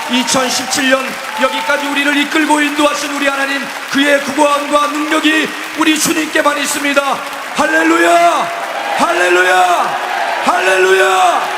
2017년 여기까지 우리를 이끌고 인도하신 우리 하나님, 그의 구원과 능력이 우리 주님께만 있습니다. 할렐루야! 할렐루야! 할렐루야!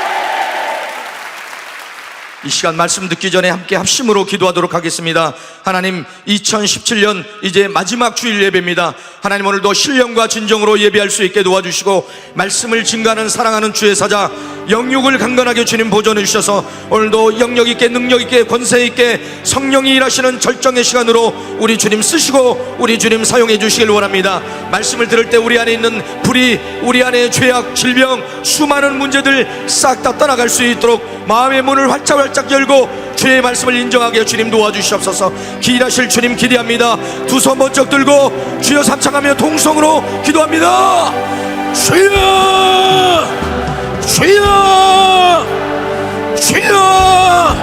이 시간 말씀 듣기 전에 함께 합심으로 기도하도록 하겠습니다. 하나님, 2017년 이제 마지막 주일 예배입니다. 하나님, 오늘도 신령과 진정으로 예배할 수 있게 도와주시고, 말씀을 증거하는 사랑하는 주의 사자 영육을 강건하게 주님 보존해 주셔서 오늘도 영력 있게 능력 있게 권세 있게 성령이 일하시는 절정의 시간으로 우리 주님 쓰시고 우리 주님 사용해 주시길 원합니다. 말씀을 들을 때 우리 안에 있는 불이, 우리 안에 죄악, 질병, 수많은 문제들 싹 다 떠나갈 수 있도록 마음의 문을 활짝 열고 주의 말씀을 인정하게 주님 도와주시옵소서. 기일하실 주님 기대합니다. 두 손 번쩍 들고 주여 삼창하며 동성으로 기도합니다. 주여! 주여! 주여!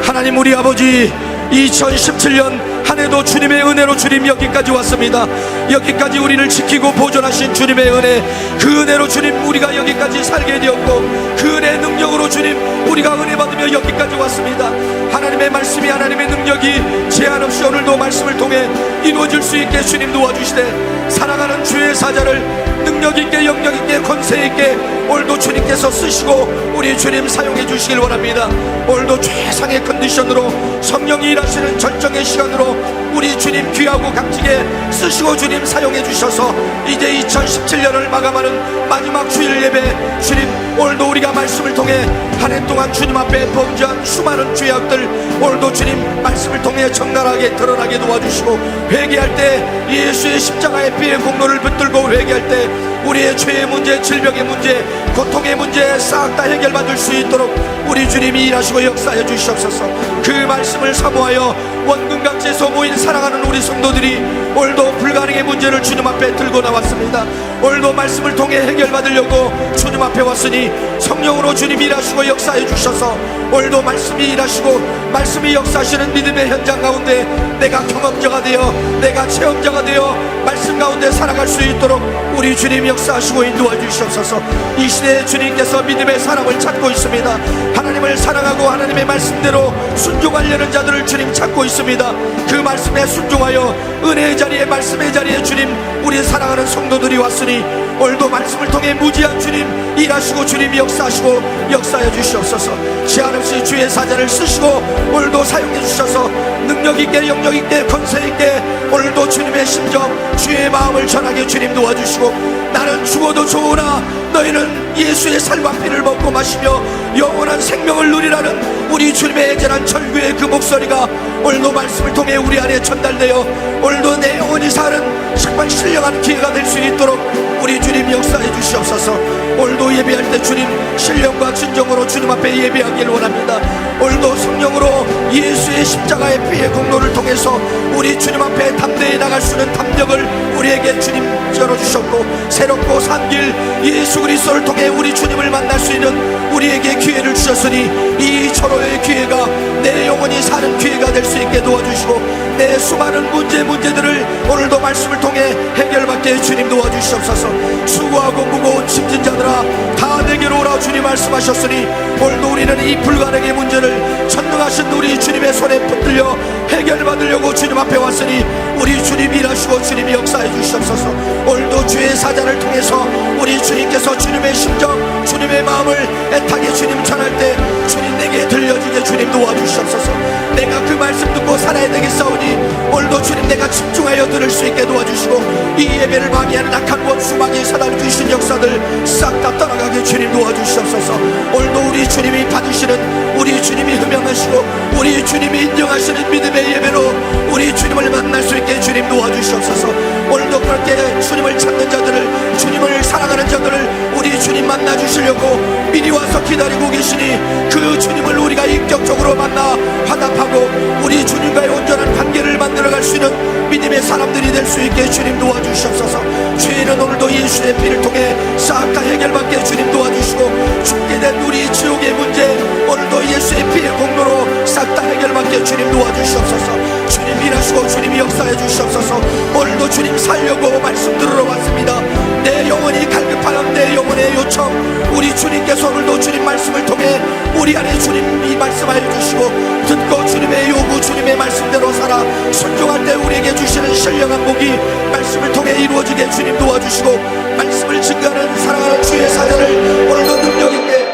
하나님, 우리 아버지, 2017년 한 해도 주님의 은혜로 주님 여기까지 왔습니다. 여기까지 우리를 지키고 보존하신 주님의 은혜, 그 은혜로 주님 우리가 여기까지 살게 되었고, 그 은혜의 능력으로 주님 우리가 은혜 받으며 여기까지 왔습니다. 하나님의 말씀이, 하나님의 능력이 제한 없이 오늘도 말씀을 통해 이루어질 수 있게 주님 도와주시되, 사랑하는 주의 사자를 능력 있게 영력 있게 권세 있게 오늘도 주님께서 쓰시고 우리 주님 사용해 주시길 원합니다. 오늘도 최상의 컨디션으로 성령이 일하시는 절정의 시간으로 우리 주님 귀하고 값지게 쓰시고 주님 사용해 주셔서 이제 2017년을 마감하는 마지막 주일 예배, 주님 오늘도 우리가 말씀을 통해 한 해 동안 주님 앞에 범죄한 수많은 죄악들 오늘도 주님 말씀을 통해 정갈하게 드러나게 도와주시고, 회개할 때 예수의 십자가의 피의 공로를 붙들고 회개할 때 우리의 죄의 문제, 질병의 문제, 고통의 문제 싹 다 해결받을 수 있도록 우리 주님이 일하시고 역사해 주시옵소서. 그 말씀을 사모하여 원근각지에서 모인 사랑하는 우리 성도들이 오늘도 불가능의 문제를 주님 앞에 들고 나왔습니다. 오늘도 말씀을 통해 해결받으려고 주님 앞에 왔으니 성령으로 주님 일하시고 역사해 주셔서 오늘도 말씀이 일하시고 말씀이 역사하시는 믿음의 현장 가운데 내가 경험자가 되어, 내가 체험자가 되어 말씀 가운데 살아갈 수 있도록 우리 주님 역사하시고 인도해 주시옵소서. 이 시대에 주님께서 믿음의 사람을 찾고 있습니다. 하나님을 사랑하고 하나님의 말씀대로 순종하려는 자들을 주님 찾고 있습니다. 그 말씀에 순종하여 은혜의 자리에, 말씀의 자리에 주님 우리 사랑하는 성도들이 왔으니 오늘도 말씀을 통해 무지한 주님 일하시고 주님이 역사하시고 역사해 주시옵소서. 제한 없이 주의 사자를 쓰시고 오늘도 사용해 주셔서 능력 있게 영력 있게 권세 있게 오늘도 주님의 심정, 주의 마음을 전하게 주님 도와주시고, 나는 죽어도 좋으나 너희는 예수의 살과 피를 먹고 마시며 영원한 생명을 누리라는 우리 주님의 애절한 절규의 그 목소리가 오늘도 말씀을 통해 우리 안에 전달되어 오늘도 내 영혼이 사는 정말 신령한 기회가 될 수 있도록 우리 주님 역사해 주시옵소서. 오늘도 예배할 때 주님 신령과 진정으로 주님 앞에 예배하기를 원합니다. 오늘도 성령으로 예수의 십자가의 피의 공로를 통해서 우리 주님 앞에 담대히 나갈 수 있는 담력을 우리에게 주님 열어주셨고, 새롭고 산 길 예수 그리스도를 통해 우리 주님을 만날 수 있는 우리에게 기회를 주셨으니 이 절호의 기회가 내 영혼이 사는 기회가 될 수 있게 도와주시고, 내 수많은 문제들을 오늘도 말씀을 통해 해결받게 주님 도와주시옵소서. 수고하고 무거운 짐진 자들아 다 내게로 오라 주님 말씀하셨으니 오늘도 우리는 이 불가능의 문제를 전능하신 우리 주님의 손에 붙들려 해결받으려고 주님 앞에 왔으니 우리 주님이 일하시고 주님이 역사해 주시옵소서. 오늘도 주의 사자를 통해서 우리 주님께서 주님의 심정, 주님의 마음을 애타게 주님 전할 때 주님 내게 들려주게 주님 도와주시옵소서. 내가 그 말씀 듣고 살아야 되겠사오니 오늘도 주님 내가 집중하여 들을 수 있게 도와주시고, 이 예배를 방해하는 악한 원수 마귀의 사단 귀신 역사들 싹 다 떠나가게 주님 도와주시옵소서. 오늘도 우리 주님이 받으시는, 우리 주님이 흠양하시고 우리 주님이 인정하시는 믿음의 예배로 우리 주님을 만날 수 있게 주님 도와주시옵소서. 오늘도 그렇게 주님을 찾는 자들을, 주님을 사랑하는 자들을 우리 주님 만나 주시려고 미리 와서 기다리고 계시니 그 주님을 우리가 인격적으로 만나 화답하고 우리 주님과의 온전한 관계를 만들어갈 수 있는 믿음의 사람들이 될 수 있게 주님 도와주시옵소서. 죄는 오늘도 예수의 피를 통해 싹 다 해결받게 주님 도와주시고, 죽게 된 우리 지옥의 문제 오늘도 예수의 피의 공로로 싹 다 해결받게 주님 도와주시옵소서. 주님 일하시고 주님이 역사해 주시옵소서. 오늘도 주님 살려고 말씀 들으러 왔습니다. 내 영혼이 갈급하여 내 영혼의 요청 우리 주님께서 오늘도 주님 말씀을 통해 우리 안에 주님이 말씀하여 주시고 듣고 주님의 요구 주님의 말씀대로 살아 순종할 때 우리에게 주시는 신령한 복이 말씀을 통해 이루어지게 주님 도와주시고 말씀을 증거하는 사랑하는 주의 사자를 오늘도 능력 있게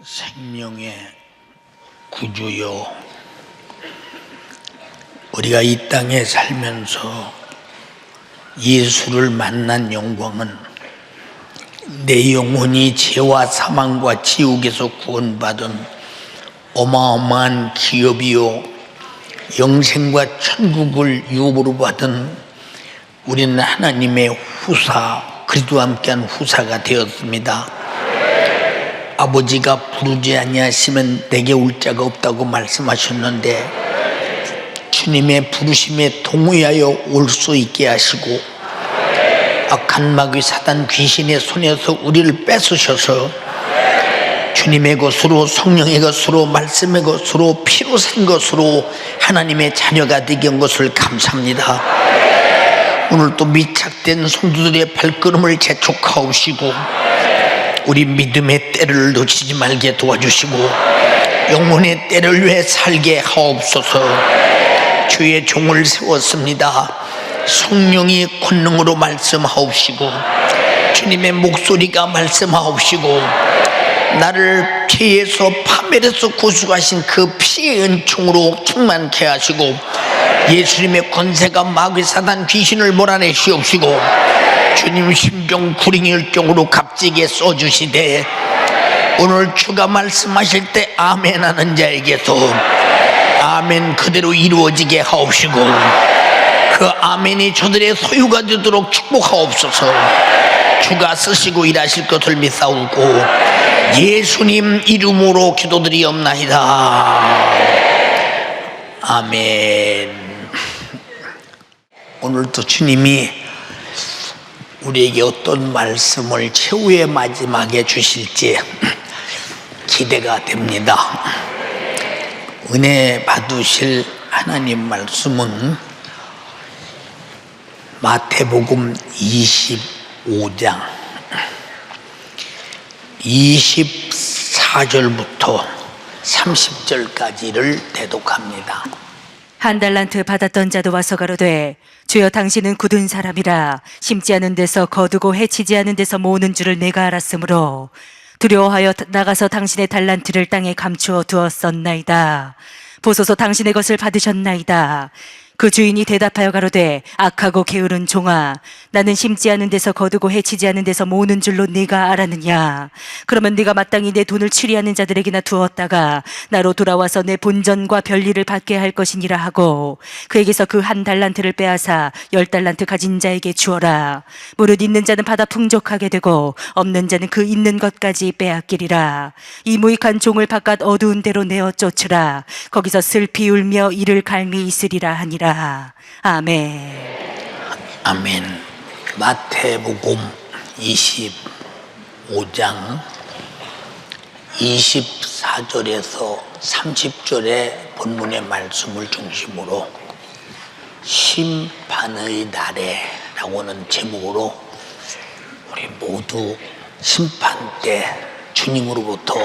생명의 구주요, 우리가 이 땅에 살면서 예수를 만난 영광은 내 영혼이 죄와 사망과 지옥에서 구원받은 어마어마한 기업이요, 영생과 천국을 유업으로 받은 우리는 하나님의 후사, 그리스도와 함께한 후사가 되었습니다. 아버지가 부르지 아니하시면 내게 올 자가 없다고 말씀하셨는데 주님의 부르심에 동의하여 올 수 있게 하시고 악한 마귀 사단 귀신의 손에서 우리를 뺏으셔서 주님의 것으로, 성령의 것으로, 말씀의 것으로, 피로 산 것으로 하나님의 자녀가 되게 한 것을 감사합니다. 오늘 또 미착된 성도들의 발걸음을 재촉하옵시고 우리 믿음의 때를 놓치지 말게 도와주시고 영혼의 때를 위해 살게 하옵소서. 주의 종을 세웠습니다. 성령이 권능으로 말씀하옵시고 주님의 목소리가 말씀하옵시고 나를 죄에서 파멸에서 구속하신 그 피의 은총으로 충만케 하시고 예수님의 권세가 마귀 사단 귀신을 몰아내시옵시고 주님 신병 구링일종으로 값지게 써주시되 오늘 주가 말씀하실 때 아멘 하는 자에게서 아멘 그대로 이루어지게 하옵시고 그 아멘이 저들의 소유가 되도록 축복하옵소서. 주가 쓰시고 일하실 것을 믿사오고 예수님 이름으로 기도드리옵나이다. 아멘. 오늘도 주님이 우리에게 어떤 말씀을 최후의 마지막에 주실지 기대가 됩니다. 은혜 받으실 하나님 말씀은 마태복음 25장 24절부터 30절까지를 대독합니다. 한 달란트 받았던 자도 와서 가로되 주여 당신은 굳은 사람이라 심지 않은 데서 거두고 해치지 않은 데서 모으는 줄을 내가 알았으므로 두려워하여 나가서 당신의 달란트를 땅에 감추어 두었었나이다. 보소서 당신의 것을 받으셨나이다. 그 주인이 대답하여 가로되 악하고 게으른 종아, 나는 심지 않은 데서 거두고 해치지 않은 데서 모으는 줄로 네가 알았느냐. 그러면 네가 마땅히 내 돈을 취리하는 자들에게나 두었다가 나로 돌아와서 내 본전과 별리를 받게 할 것이니라 하고 그에게서 그 한 달란트를 빼앗아 10달란트 가진 자에게 주어라. 무릇 있는 자는 받아 풍족하게 되고 없는 자는 그 있는 것까지 빼앗기리라. 이 무익한 종을 바깥 어두운 데로 내어 쫓으라. 거기서 슬피 울며 이를 갈미 있으리라 하니라. 아멘. 아멘. 마태복음 25장 24절에서 30절의 본문의 말씀을 중심으로 심판의 날에라고 하는 제목으로 우리 모두 심판 때 주님으로부터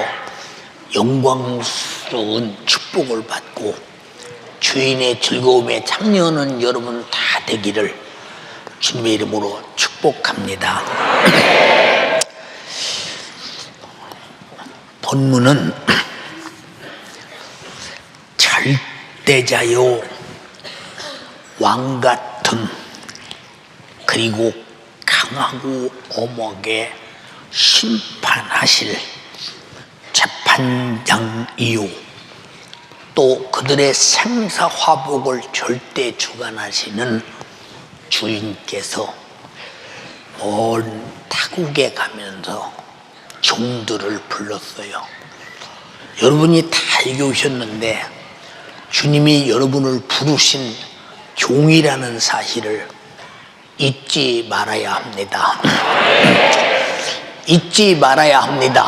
영광스러운 축복을 받고 주인의 즐거움에 참여하는 여러분 다 되기를 주님의 이름으로 축복합니다. 본문은 절대자요 왕같은 그리고 강하고 엄하게 심판하실 재판장이요 또 그들의 생사화복을 절대 주관하시는 주인께서 먼 타국에 가면서 종들을 불렀어요. 여러분이 다 알고 오셨는데 주님이 여러분을 부르신 종이라는 사실을 잊지 말아야 합니다. 잊지 말아야 합니다.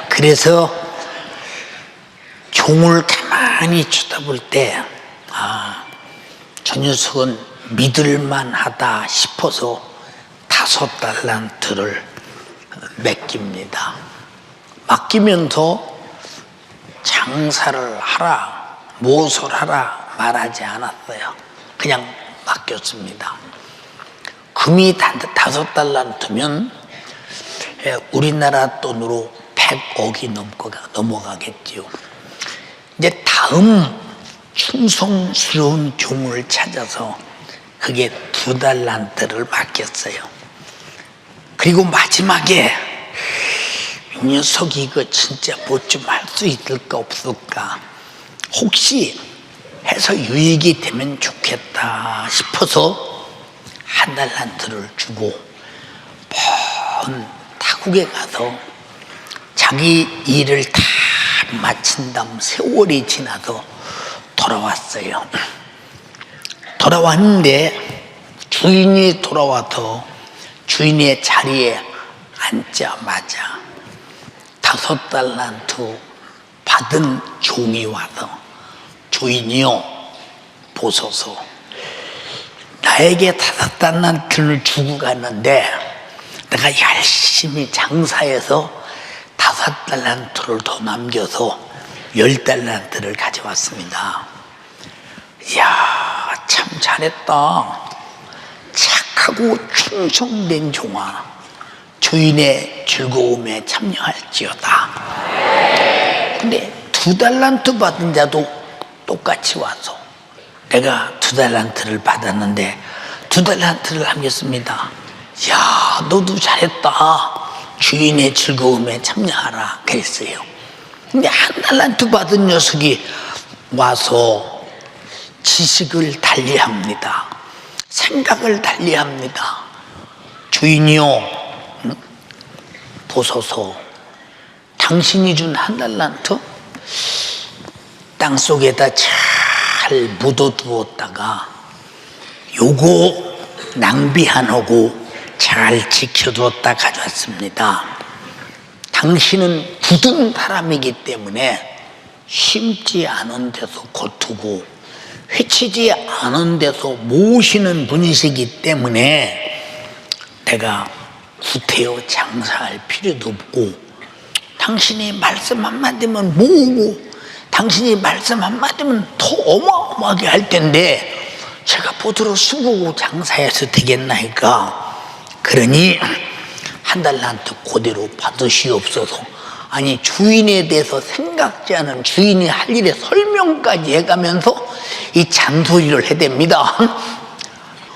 그래서 종을 가만히 쳐다볼 때, 저 녀석은 믿을만하다 싶어서 5달란트를 맡깁니다. 맡기면서 장사를 하라, 무엇을 하라 말하지 않았어요. 그냥 맡겼습니다. 금이 5달란트면 우리나라 돈으로 100억이 넘어가겠지요. 이제 다음 충성스러운 종을 찾아서 그게 2달란트를 맡겼어요. 그리고 마지막에 이 녀석이 이거 진짜 뭐 좀 할 수 있을까 없을까 혹시 해서 유익이 되면 좋겠다 싶어서 1달란트를 주고 먼 타국에 가서 자기 일을 다 마친 다음 세월이 지나서 돌아왔어요. 돌아왔는데 주인이 돌아와서 주인의 자리에 앉자마자 5달란트 받은 종이 와서 주인이요 보소서 나에게 5달란트를 주고 갔는데 내가 열심히 장사해서 5달란트를 더 남겨서 10달란트를 가져왔습니다. 이야 참 잘했다. 착하고 충성된 종아 주인의 즐거움에 참여할지어다. 근데 2달란트 받은 자도 똑같이 와서 내가 2달란트를 받았는데 2달란트를 남겼습니다. 야 너도 잘했다. 주인의 즐거움에 참여하라 그랬어요. 근데 1달란트 받은 녀석이 와서 지식을 달리합니다. 생각을 달리합니다. 주인이요 보소서 당신이 준 1달란트 땅속에다 잘 묻어두었다가 요거 낭비 안 하고 잘 지켜뒀다 가져왔습니다. 당신은 굳은 사람이기 때문에 심지 않은 데서 거두고 회치지 않은 데서 모으시는 분이시기 때문에 내가 구태여 장사할 필요도 없고 당신이 말씀 한마디면 모으고 당신이 말씀 한마디면 더 어마어마하게 할 텐데 제가 보도록 수고고 장사해서 되겠나이까. 그러니 1달란트 그대로 받으시옵소서. 아니 주인에 대해서 생각지 않은 주인이 할 일에 설명까지 해가면서 이 잔소리를 해댑니다.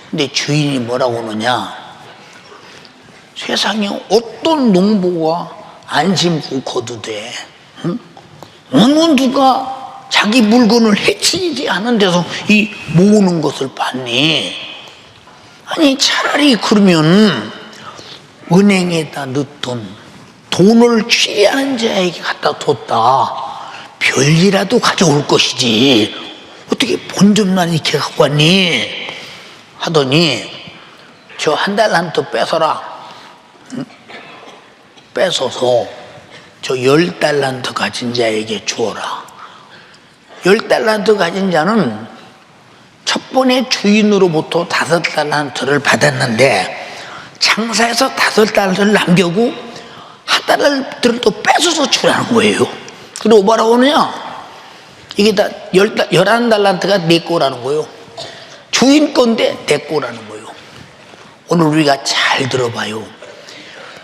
근데 주인이 뭐라고 하느냐, 세상에 어떤 농부가 안 심고 거두되 어느 누가 자기 물건을 해치지 않은 데서 이 모으는 것을 봤니? 아니 차라리 그러면 은행에다 넣던 돈을 취하는 자에게 갖다 뒀다 별이라도 가져올 것이지 어떻게 본전만 이렇게 갖고 왔니? 하더니 저 1달란트 뺏어라. 뺏어서 저 10달란트 가진 자에게 주어라. 10달란트 가진 자는 첫 번에 주인으로부터 5달란트를 받았는데 장사해서 5달란트를 남겨고 1달란트를 또 뺏어서 주라는 거예요. 그리고 뭐라고 하느냐, 이게 다 11달란트가 내 거라는 거예요. 주인 건데 내 거라는 거예요. 오늘 우리가 잘 들어봐요.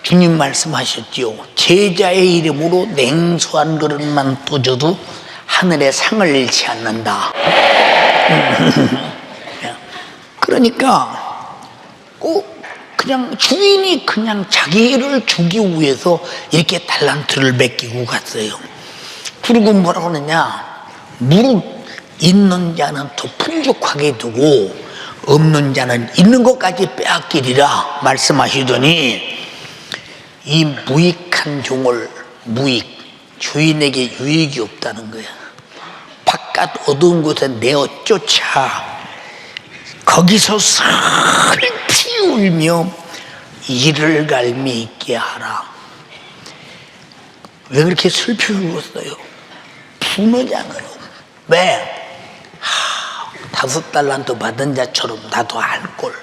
주님 말씀하셨지요. 제자의 이름으로 냉수 한 그릇만 떠줘도 하늘의 상을 잃지 않는다. 그러니까 그냥 주인이 그냥 자기를 주기 위해서 이렇게 달란트를 맡기고 갔어요. 그리고 뭐라고 하느냐, 무릇 있는 자는 더 풍족하게 두고 없는 자는 있는 것까지 빼앗기리라 말씀하시더니 이 무익한 종을 주인에게 유익이 없다는 거야. 바깥 어두운 곳에 내어 쫓아 거기서 슬피 울며 이를 갈미 있게 하라. 왜 그렇게 슬피 울었어요? 분하잖아요. 왜? 5달란트 받은 자처럼 나도 알걸.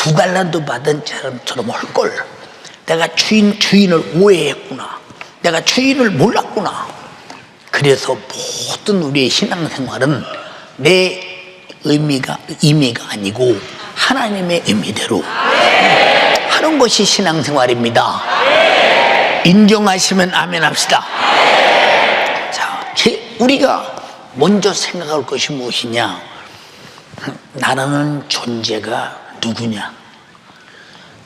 2달란트 받은 사람처럼 헐걸. 내가 주인을 오해했구나. 내가 주인을 몰랐구나. 그래서 모든 우리의 신앙생활은 내 의미가 아니고 하나님의 의미대로 하는 것이 신앙생활입니다. 인정하시면 아멘 합시다. 자, 우리가 먼저 생각할 것이 무엇이냐? 나라는 존재가 누구냐?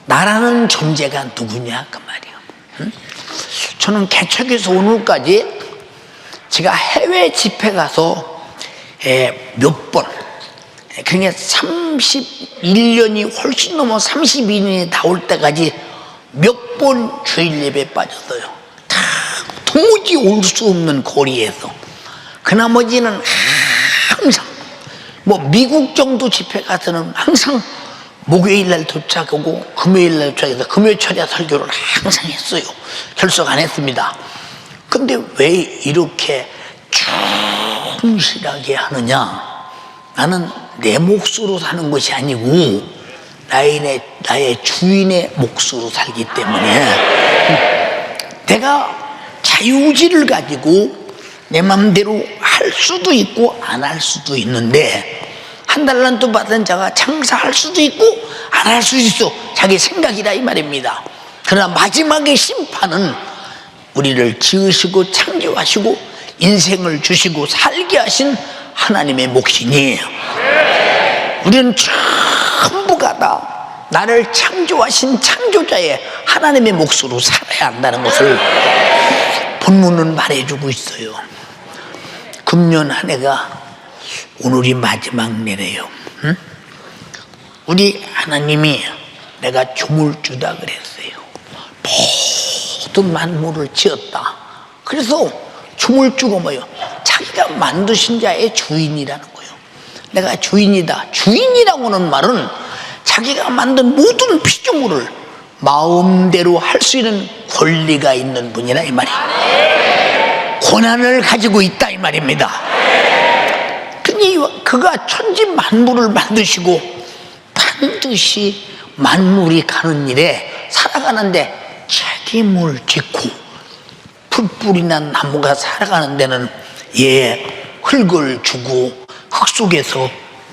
나라는 존재가 누구냐? 그 말이야. 저는 개척에서 오늘까지 제가 해외 집회 가서 몇 번, 그러니까 31년이 훨씬 넘어 32년이 다 올 때까지 몇 번 주일 예배 빠졌어요. 다 도무지 올 수 없는 거리에서. 그 나머지는 항상 뭐 미국 정도 집회 가서는 항상 목요일 날 도착하고 금요일 날 도착해서 금요일 철야 설교를 항상 했어요. 결석 안 했습니다. 근데 왜 이렇게 충실하게 하느냐? 나는 내 몫으로 사는 것이 아니고 나의 주인의 몫으로 살기 때문에 내가 자유의지를 가지고 내 맘대로 할 수도 있고 안 할 수도 있는데, 1달란트 받은 자가 장사할 수도 있고 안 할 수도 있어. 자기 생각이다 이 말입니다. 그러나 마지막의 심판은 우리를 지으시고 창조하시고 인생을 주시고 살게 하신 하나님의 몫이니, 우리는 전부가 다 나를 창조하신 창조자의 하나님의 몫으로 살아야 한다는 것을 본문은 말해주고 있어요. 금년 한 해가 오늘이 마지막 내래요. 응? 우리 하나님이 내가 조물주다 그랬어요. 모든 만물을 지었다. 그래서 조물주가 뭐예요? 자기가 만드신 자의 주인이라는 거예요. 내가 주인이다. 주인이라고는 말은 자기가 만든 모든 피조물을 마음대로 할 수 있는 권리가 있는 분이라 이 말이에요. 권한을 가지고 있다 이 말입니다. 그가 천지 만물을 만드시고 반드시 만물이 가는 일에 살아가는데 책임을 짓고, 풀뿌리나 나무가 살아가는 데는 흙을 주고 흙 속에서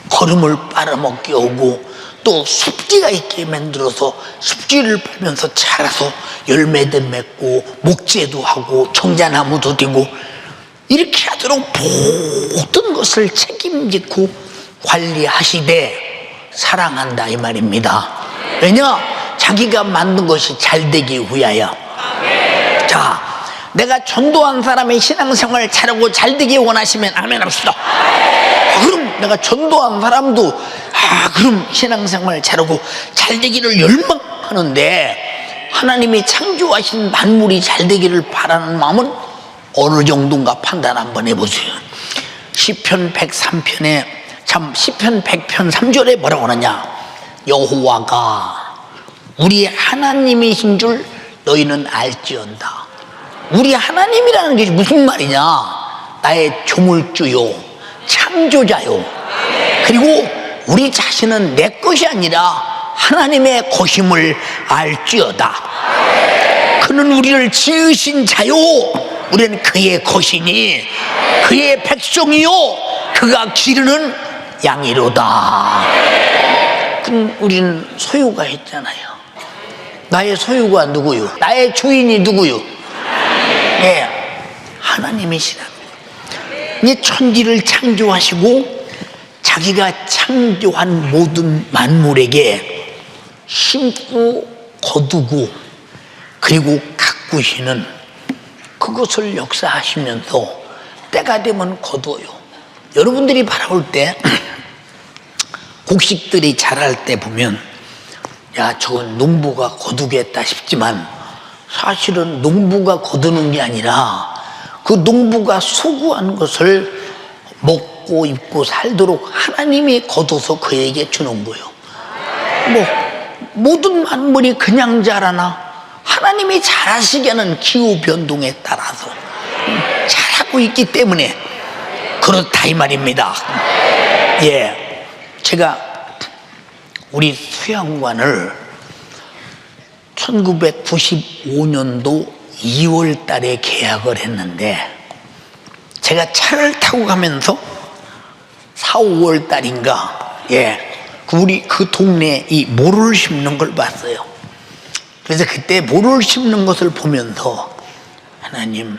거름을 빨아먹게 하고, 또 습지가 있게 만들어서 습지를 팔면서 자라서 열매도 맺고 목재도 하고 청자나무도 되고, 이렇게 하도록 모든 것을 책임지고 관리하시되 사랑한다 이 말입니다. 왜냐? 자기가 만든 것이 잘되기 위하여. 자, 내가 전도한 사람의 신앙생활 잘하고 잘되기 원하시면 아멘 합시다. 그럼 내가 전도한 사람도 그럼 신앙생활 잘하고 잘되기를 열망하는데, 하나님이 창조하신 만물이 잘되기를 바라는 마음은 어느 정도인가 판단 한번 해보세요. 시편 103편에 시편 100편 3절에 뭐라고 하느냐? 여호와가 우리 하나님이신 줄 너희는 알지언다. 우리 하나님이라는 게 무슨 말이냐? 나의 조물주요, 창조자요. 그리고 우리 자신은 내 것이 아니라 하나님의 것임을 알지어다. 그는 우리를 지으신 자요, 우리는 그의 것이니 그의 백성이요, 그가 기르는 양이로다. 그럼 우리는 소유가 있잖아요. 나의 소유가 누구요? 나의 주인이 누구요? 하나님이시라. 이 천지를 창조하시고 자기가 창조한 모든 만물에게 심고 거두고 그리고 가꾸시는, 그것을 역사하시면서 때가 되면 거둬요. 여러분들이 바라볼 때 곡식들이 자랄 때 보면 야, 저건 농부가 거두겠다 싶지만, 사실은 농부가 거두는 게 아니라 그 농부가 수고한 것을 먹고 입고 살도록 하나님이 거둬서 그에게 주는 거예요. 모든 만물이 그냥 자라나? 하나님이 잘하시게는 기후 변동에 따라서 잘하고 있기 때문에 그렇다 이 말입니다. 제가 우리 수양관을 1995년도 2월 달에 계약을 했는데 제가 차를 타고 가면서 4, 5월 달인가 우리 그 동네에 이 모를 심는 걸 봤어요. 그래서 그때 모를 심는 것을 보면서 하나님,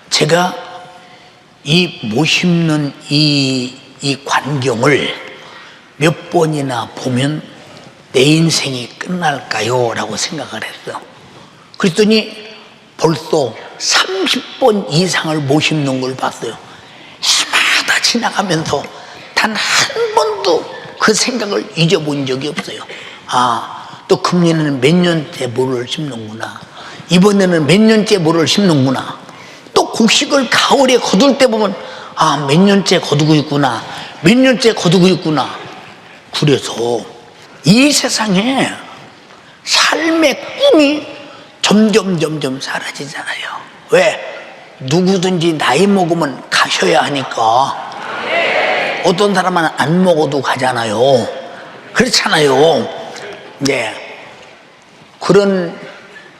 제가 이 모 심는 이 광경을 몇 번이나 보면 내 인생이 끝날까요? 라고 생각을 했어. 그랬더니 벌써 30번 이상을 못 심는 걸 봤어요. 해마다 지나가면서 단 한 번도 그 생각을 잊어본 적이 없어요. 또 금년에는 몇 년째 모를 심는구나. 이번에는 몇 년째 모를 심는구나. 또 곡식을 가을에 거둘 때 보면 몇 년째 거두고 있구나. 몇 년째 거두고 있구나. 그래서 이 세상에 삶의 꿈이 점점 사라지잖아요. 왜? 누구든지 나이 먹으면 가셔야 하니까. 어떤 사람은 안 먹어도 가잖아요. 그렇잖아요. 그런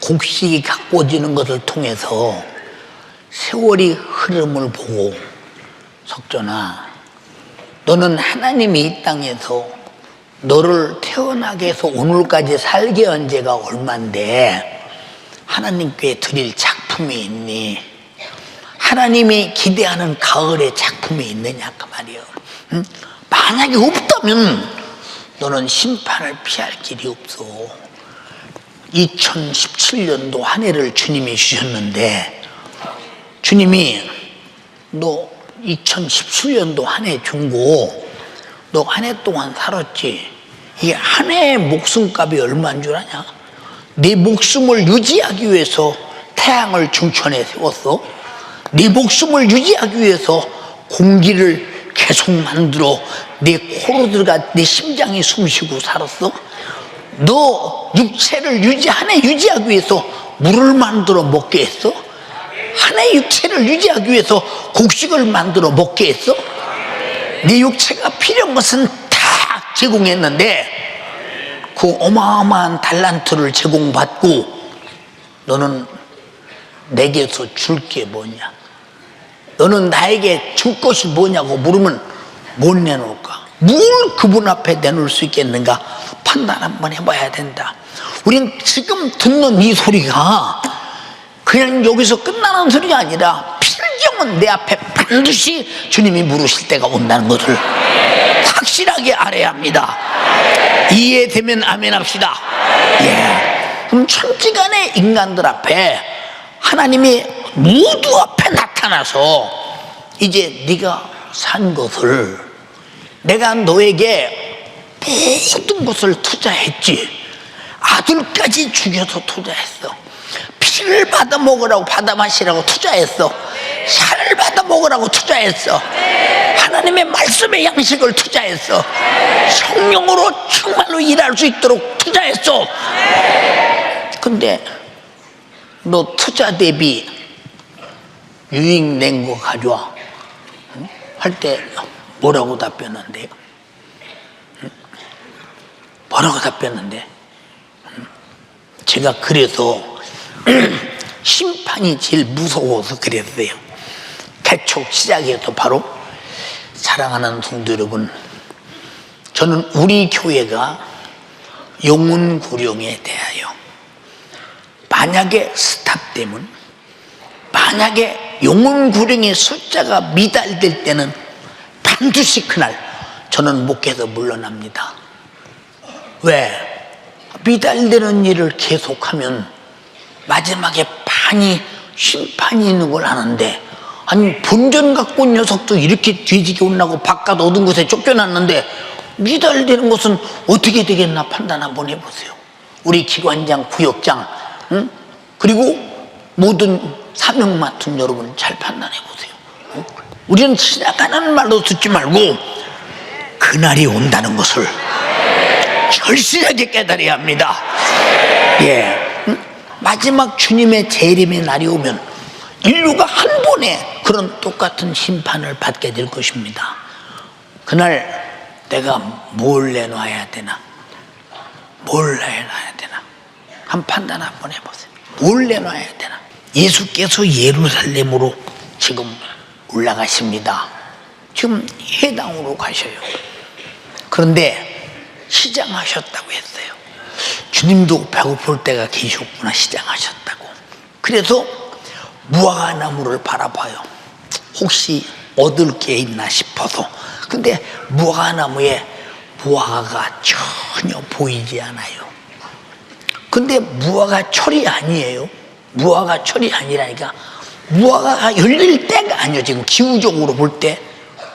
곡식이 가꿔지는 것을 통해서 세월이 흐름을 보고, 석전아, 너는 하나님이 이 땅에서 너를 태어나게 해서 오늘까지 살게 한 지가 얼만데 하나님께 드릴 작품이 있니? 하나님이 기대하는 가을의 작품이 있느냐 그 말이에요. 만약에 없다면 너는 심판을 피할 길이 없어. 2017년도 한 해를 주님이 주셨는데, 주님이 너 2017년도 한 해 준 거 너 한 해 동안 살았지. 이 한 해의 목숨값이 얼마인 줄 아냐? 네 목숨을 유지하기 위해서 태양을 중천에 세웠어. 네 목숨을 유지하기 위해서 공기를 계속 만들어 네 코로 들어가 네 심장이 숨쉬고 살았어. 너 육체를 한 해 유지하기 위해서 물을 만들어 먹게 했어. 한 해 육체를 유지하기 위해서 곡식을 만들어 먹게 했어. 네 육체가 필요한 것은 다 제공했는데 그 어마어마한 달란트를 제공받고 너는 내게서 줄 게 뭐냐? 너는 나에게 줄 것이 뭐냐고 물으면 뭘 내놓을까? 뭘 그분 앞에 내놓을 수 있겠는가? 판단 한번 해봐야 된다. 우린 지금 듣는 이 소리가 그냥 여기서 끝나는 소리가 아니라 필경은 내 앞에 반드시 주님이 물으실 때가 온다는 것을 확실하게 알아야 합니다. 이해되면 아멘 합시다. 그럼 천지간의 인간들 앞에 하나님이 모두 앞에 나타나서 이제 네가 산 것을 내가 너에게 모든 것을 투자했지. 아들까지 죽여서 투자했어. 피를 받아 먹으라고 받아 마시라고 투자했어. 살을 받아 먹으라고 투자했어. 하나님의 말씀의 양식을 투자했어. 성령으로 정말로 일할 수 있도록 투자했어. 근데 너 투자 대비 유익 낸 거 가져와 할 때 뭐라고 답변한대요? 뭐라고 답변한대? 제가 그래서 심판이 제일 무서워서 그랬어요. 개척 시작에서 바로. 사랑하는 성도 여러분, 저는 우리 교회가 영혼구령에 대하여 만약에 스탑되면, 만약에 영혼구령의 숫자가 미달될 때는 반드시 그날 저는 목회에서 물러납니다. 왜? 미달되는 일을 계속하면 마지막에 심판이 있는 걸 아는데, 아니 본전 갖고 온 녀석도 이렇게 뒤지게 혼나고 바깥 어두운 곳에 쫓겨났는데 미달되는 것은 어떻게 되겠나 판단 한번 해보세요. 우리 기관장, 구역장, 그리고 모든 사명 맡은 여러분 잘 판단해 보세요. 우리는 지나가는 말로 듣지 말고 그날이 온다는 것을 절실하게 깨달아야 합니다. 마지막 주님의 재림의 날이 오면 인류가 한 번에 그런 똑같은 심판을 받게 될 것입니다. 그날 내가 뭘 내놔야 되나? 뭘 내놔야 되나? 한 판단 한번 해보세요. 뭘 내놔야 되나? 예수께서 예루살렘으로 지금 올라가십니다. 지금 회당으로 가셔요. 그런데 시장하셨다고 했어요. 주님도 배고플 때가 계셨구나, 시장하셨다고. 그래서 무화과나무를 바라봐요. 혹시 얻을 게 있나 싶어서. 근데 무화과나무에 무화과가 전혀 보이지 않아요. 근데 무화과 철이 아니에요. 무화과 철이 아니라니까. 무화과가 열릴 때가 아니에요, 지금 기후적으로 볼 때.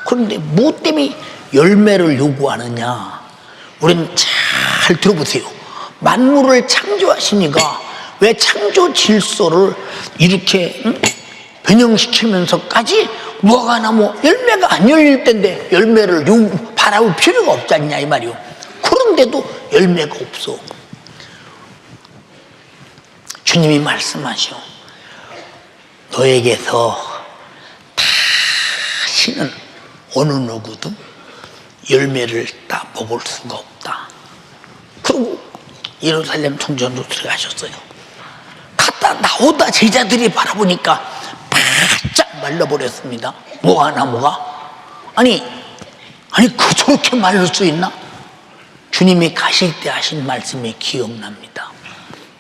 그런데 뭐 때문에 열매를 요구하느냐? 우리는 잘 들어보세요. 만물을 창조하시니까 왜 창조 질서를 이렇게 변형시키면서까지 무화과나무 열매가 안 열릴 텐데 열매를 바라볼 필요가 없지 않냐 이 말이요. 그런데도 열매가 없어. 주님이 말씀하시오. 너에게서 다시는 어느 누구도 열매를 따 먹을 수가 없다. 그리고 예루살렘 성전으로 들어가셨어요. 갔다 나오다 제자들이 바라보니까 바짝 말라버렸습니다. 무화과나무가. 아니 저렇게 말릴 수 있나? 주님이 가실 때 하신 말씀이 기억납니다.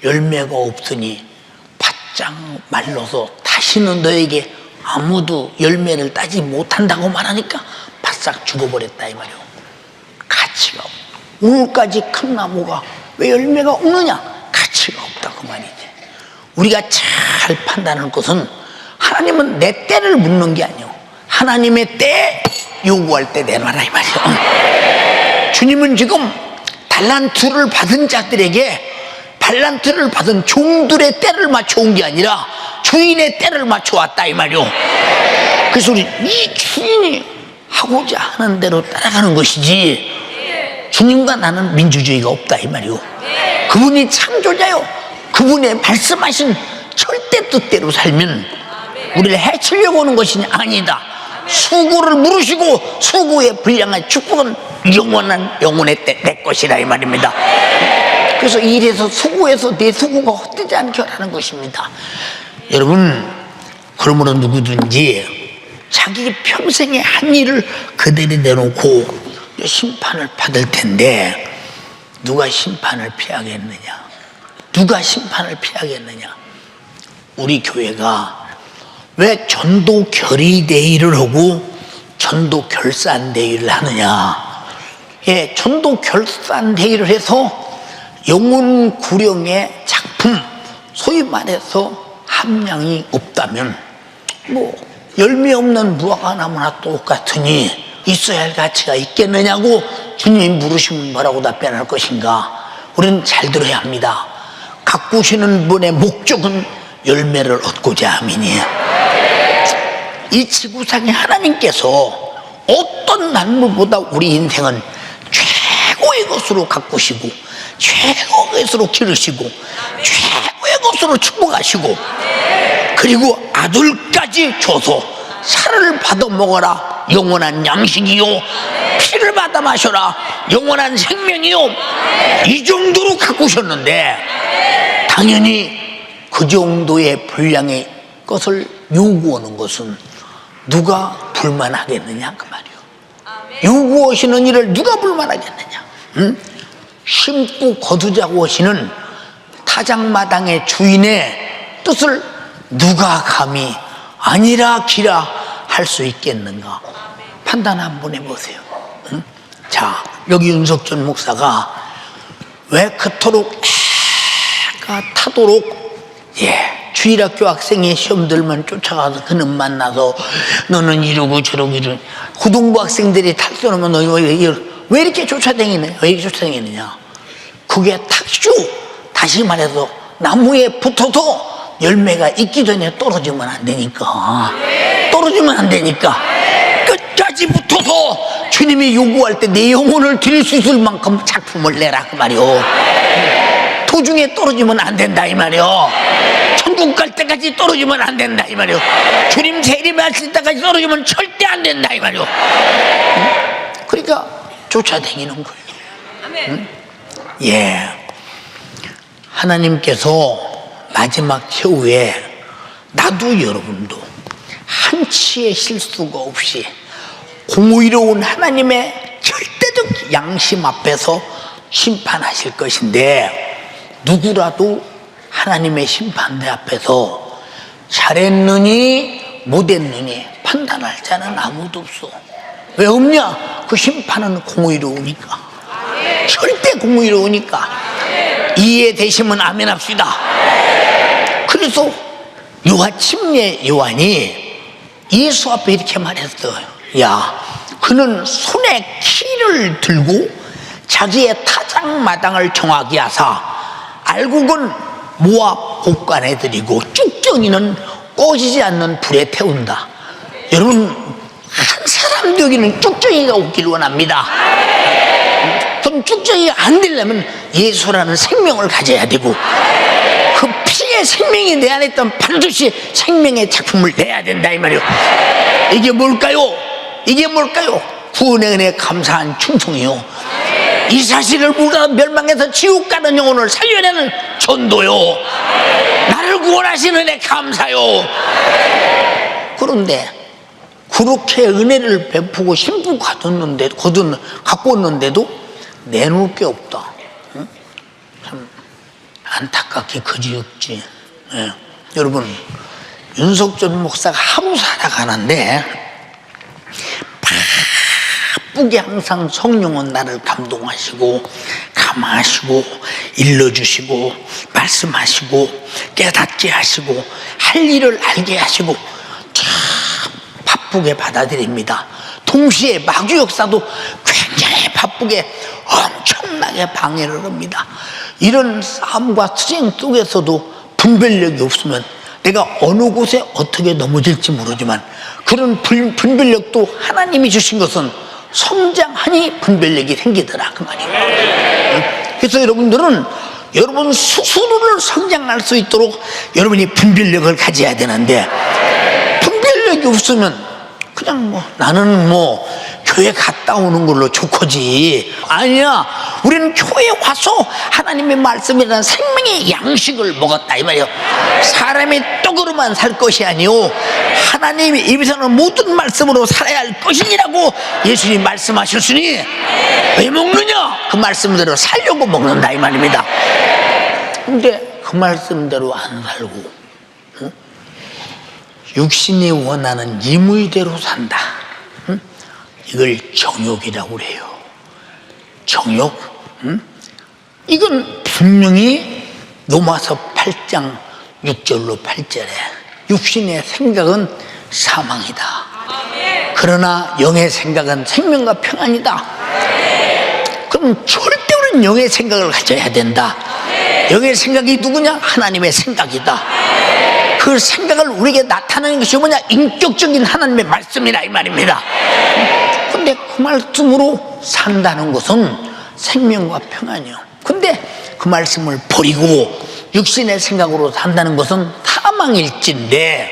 열매가 없으니 바짝 말라서 다시는 너에게 아무도 열매를 따지 못한다고 말하니까 바싹 죽어버렸다 이 말이요. 가치가 없다. 오늘까지 큰 나무가 왜 열매가 없느냐? 가치가 없다 그 말이지. 우리가 잘 판단할 것은 하나님은 내 때를 묻는 게 아니에요. 하나님의 때 요구할 때 내놔라 이 말이에요. 주님은 지금 달란트를 받은 자들에게 달란트를 받은 종들의 때를 맞춰온 게 아니라 주인의 때를 맞춰왔다 이 말이요. 그래서 우리 이 주인이 하고자 하는 대로 따라가는 것이지 주님과 나는 민주주의가 없다 이 말이요. 그분이 창조자요. 그분의 말씀하신 절대 뜻대로 살면 우리를 해치려고 하는 것이 아니다. 수고를 물으시고 수고의 분량의 축복은 영원한 영혼의 때 내 것이라 이 말입니다. 그래서 일에서 수고해서 내 수고가 헛되지 않게 하라는 것입니다. 여러분, 그러므로 누구든지 자기 평생의 한 일을 그대로 내놓고 심판을 받을 텐데 누가 심판을 피하겠느냐? 누가 심판을 피하겠느냐? 우리 교회가 왜 전도 결의대회를 하고 전도 결산대회를 하느냐? 예, 전도 결산대회를 해서 영혼 구령의 작품, 소위 말해서 함량이 없다면 뭐 열매 없는 무화과나무나 똑같으니 있어야 할 가치가 있겠느냐고 주님이 물으시면 뭐라고 답변할 것인가? 우리는 잘 들어야 합니다. 가꾸시는 분의 목적은 열매를 얻고자 함이니 이 지구상에 하나님께서 어떤 만물보다 우리 인생은 최고의 것으로 가꾸시고 최고의 것으로 기르시고 최고의 것으로 축복하시고 그리고 아들까지 줘서 살을 받아 먹어라 영원한 양식이요 피를 받아 마셔라 영원한 생명이요 이 정도로 가꾸셨는데 당연히 그 정도의 분량의 것을 요구하는 것은 누가 불만하겠느냐 그 말이요. 요구하시는 일을 누가 불만하겠느냐? 응? 심고 거두자고 하시는 타작마당의 주인의 뜻을 누가 감히 아니라 기라 할 수 있겠는가? 판단 한번 해보세요. 응? 자, 여기 윤석준 목사가 왜 그토록 애가 타도록 주일학교 학생이 시험 들면 쫓아가서 그는 만나서 너는 이러고 저러고 이러고 고등부 학생들이 탈선하면 너 왜 이렇게 쫓아다니느냐? 왜 이렇게 쫓아다니느냐? 그게 탁슈 다시 말해서 나무에 붙어서 열매가 있기 전에 떨어지면 안 되니까 떨어지면 안 되니까 끝까지 붙어서 주님이 요구할 때 내 영혼을 드릴 수 있을 만큼 작품을 내라 그 말이요. 도중에 떨어지면 안 된다 이 말이요. 천국 갈 때까지 떨어지면 안 된다 이 말이요. 주님 재림하실 때까지 떨어지면 절대 안 된다 이 말이요. 그러니까 쫓아다니는 거예요. 응? 예, 하나님께서 마지막 최후에 나도 여러분도 한치의 실수가 없이 공의로운 하나님의 절대적 양심 앞에서 심판하실 것인데, 누구라도 하나님의 심판대 앞에서 잘했느니 못했느니 판단할 자는 아무도 없어. 왜 없냐? 그 심판은 공의로우니까. 절대 공의로우니까. 이해되시면 아멘 합시다. 그래서 침례 요한이 예수 앞에 이렇게 말했어요. 야, 그는 손에 키를 들고 자기의 타작마당을 정하게 하사 알곡은 모아 복간에 들이고 쭉정이는 꺼지지 않는 불에 태운다. 여러분, 한 사람도 여기는 쭉정이가 없기를 원합니다. 그럼 쭉정이가 안 되려면 예수라는 생명을 가져야 되고, 그 피의 생명이 내 안에 있던 반드시 생명의 작품을 내야 된다 이 말이요. 이게 뭘까요? 이게 뭘까요? 구원의 은혜에 감사한 충성이요. 이 사실을 모르다 멸망해서 지옥 가는 영혼을 살려내는 전도요. 나를 구원하시는 은혜 감사요. 그런데 그렇게 은혜를 베푸고 신부 갖고 왔는데도 내놓을 게 없다. 응? 참 안타깝게 그지없지. 예. 여러분, 윤석준 목사가 하루 살아가는데 바쁘게 항상 성령은 나를 감동하시고 감화하시고 일러주시고 말씀하시고 깨닫게 하시고 할 일을 알게 하시고 참 바쁘게 받아들입니다. 동시에 마귀 역사도 굉장히 바쁘게 엄청나게 방해를 합니다. 이런 싸움과 투쟁 속에서도 분별력이 없으면 내가 어느 곳에 어떻게 넘어질지 모르지만, 그런 분별력도 하나님이 주신 것은 성장하니 분별력이 생기더라 그 말이에요. 그래서 여러분들은 여러분 스스로를 성장할 수 있도록 여러분이 분별력을 가져야 되는데, 분별력이 없으면 그냥 나는 교회 갔다 오는 걸로 좋거지. 아니야, 우리는 교회에 와서 하나님의 말씀이라는 생명의 양식을 먹었다 이 말이에요. 사람이 떡으로만 살 것이 아니오, 하나님의 입에서는 모든 말씀으로 살아야 할 것이니라고 예수님 말씀하셨으니 왜 먹느냐? 그 말씀대로 살려고 먹는다 이 말입니다. 근데 그 말씀대로 안 살고 육신이 원하는 임의대로 산다. 이걸 정욕이라고 그래요. 정욕. 이건 분명히 로마서 8장 6절로 8절에 육신의 생각은 사망이다. 그러나 영의 생각은 생명과 평안이다. 그럼 절대 우리는 영의 생각을 가져야 된다. 영의 생각이 누구냐? 하나님의 생각이다. 그 생각을 우리에게 나타내는 것이 뭐냐? 인격적인 하나님의 말씀이라 이 말입니다. 근데 그 말씀으로 산다는 것은 생명과 평안이요. 근데 그 말씀을 버리고 육신의 생각으로 산다는 것은 사망일진데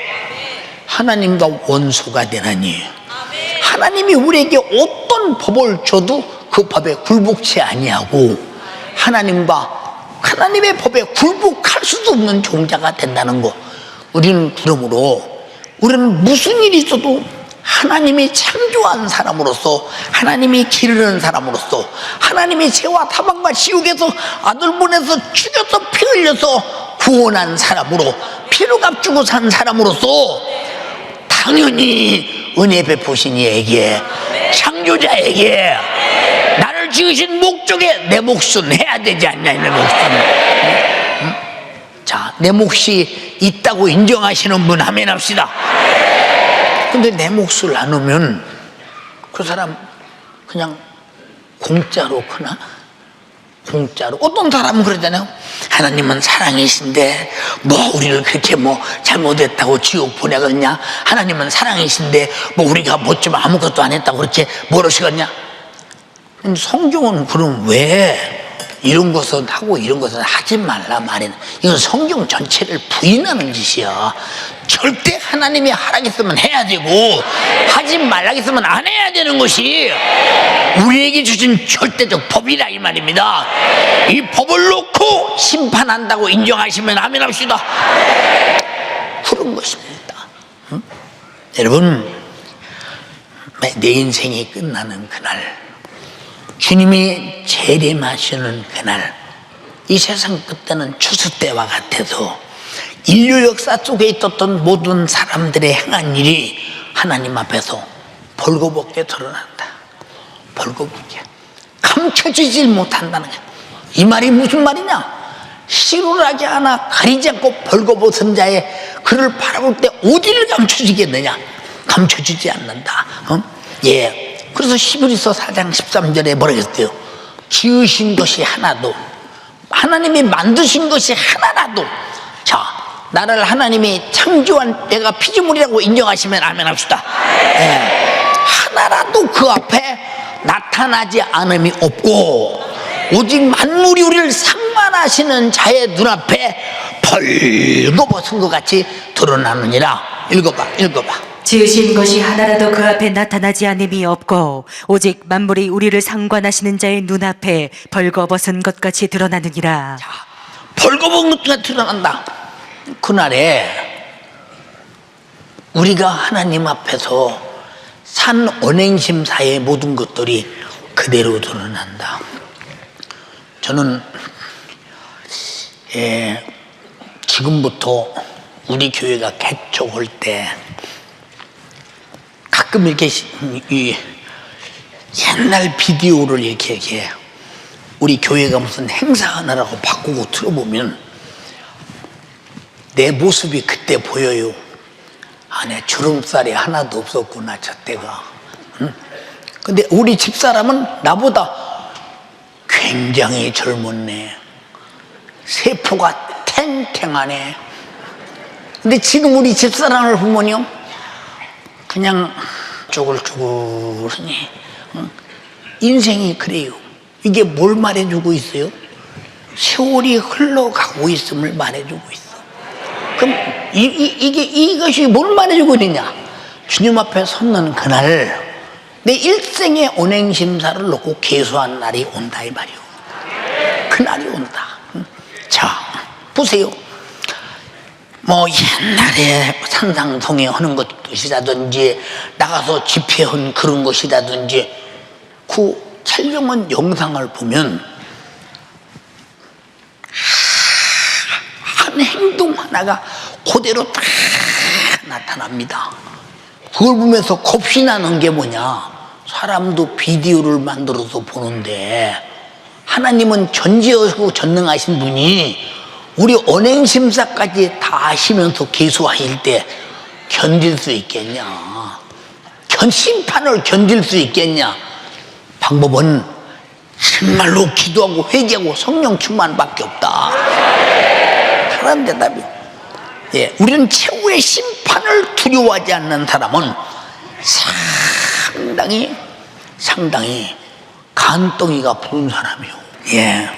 하나님과 원수가 되나니, 하나님이 우리에게 어떤 법을 줘도 그 법에 굴복치 아니하고 하나님의 법에 굴복할 수도 없는 종자가 된다는 것. 우리는 그러므로 우리는 무슨 일이 있어도 하나님이 창조한 사람으로서, 하나님이 기르는 사람으로서, 하나님이 죄와 타망과 지옥에서 아들 보내서 죽여서 피 흘려서 구원한 사람으로, 피로 값주고 산 사람으로서 당연히 은혜 베푸신 이에게, 창조자에게, 나를 지으신 목적에 내 몫은 해야 되지 않냐. 내 몫은. 자, 내 몫이 있다고 인정하시는 분 아멘 합시다. 근데 내 몫을 나누면 그 사람 그냥 공짜로 크나? 공짜로. 어떤 사람은 그러잖아요. 하나님은 사랑이신데 우리를 그렇게 잘못했다고 지옥 보내겠냐? 하나님은 사랑이신데 우리가 좀 아무것도 안 했다고 그렇게 모르시겠냐? 성경은 그럼 왜 이런 것은 하고 이런 것은 하지 말라 말이는, 이건 성경 전체를 부인하는 짓이야. 절대 하나님이 하라고 했으면 해야 되고 하지 말라고 했으면 안 해야 되는 것이, 우리에게 주신 절대적 법이라 이 말입니다. 이 법을 놓고 심판한다고 인정하시면 아멘 합시다. 그런 것입니다. 응? 여러분, 내 인생이 끝나는 그날, 주님이 재림하시는 그날, 이 세상 끝에는 추수 때와 같아서 인류 역사 속에 있었던 모든 사람들의 행한 일이 하나님 앞에서 벌거벗게 드러난다. 벌거벗게 감춰지질 못한다는 거야. 이 말이 무슨 말이냐? 실오라지 않아 가리지 않고 벌거벗은 자의 그를 바라볼 때 어디를 감춰지겠느냐? 감춰지지 않는다. 예. 그래서 히브리서 4장 13절에 뭐라고 했어요? 지으신 것이 하나도, 하나님이 만드신 것이 하나라도, 자, 나를 하나님이 창조한 내가 피조물이라고 인정하시면 아멘 합시다. 예. 하나라도 그 앞에 나타나지 않음이 없고, 오직 만물이 우리를 상관하시는 자의 눈앞에 벌거벗은 것 같이 드러나느니라. 읽어봐. 지으신 것이 하나라도 그 앞에 나타나지 않음이 없고 오직 만물이 우리를 상관하시는 자의 눈앞에 벌거벗은 것 같이 드러나느니라. 자, 벌거벗은 것 같이 드러난다. 그날에 우리가 하나님 앞에서 산 언행심사의 모든 것들이 그대로 드러난다. 저는 지금부터 우리 교회가 개척할 때 가끔 이렇게 옛날 비디오를 이렇게 우리 교회가 무슨 행사하느라고 바꾸고 들어보면 내 모습이 그때 보여요. 아, 내 주름살이 하나도 없었구나, 저 때가. 응? 근데 우리 집사람은 나보다 굉장히 젊었네. 세포가 탱탱하네. 근데 지금 우리 집사람을 보면요, 그냥 쭈글쭈글하니. 응? 인생이 그래요. 이게 뭘 말해주고 있어요? 세월이 흘러가고 있음을 말해주고 있어. 그럼 이것이 뭘 말해주고 있느냐? 주님 앞에 섰는 그날 내 일생의 언행심사를 놓고 계수한 날이 온다 이 말이요. 그날이 온다. 자, 보세요. 뭐 옛날에 산상송회 하는 것이라든지 나가서 집회한 그런 것이라든지 그 촬영한 영상을 보면 한 행동 하나가 그대로 다 나타납니다. 그걸 보면서 겁이 나는 게 뭐냐? 사람도 비디오를 만들어서 보는데 하나님은 전지하고 전능하신 분이 우리 언행심사까지 다 하시면서 계수하실 때 견딜 수 있겠냐? 심판을 견딜 수 있겠냐? 방법은 정말로 기도하고 회개하고 성령 충만밖에 없다. 그런 대답이. 예, 우리는 최후의 심판을 두려워하지 않는 사람은 상당히 간덩이가 부은 사람이요. 예,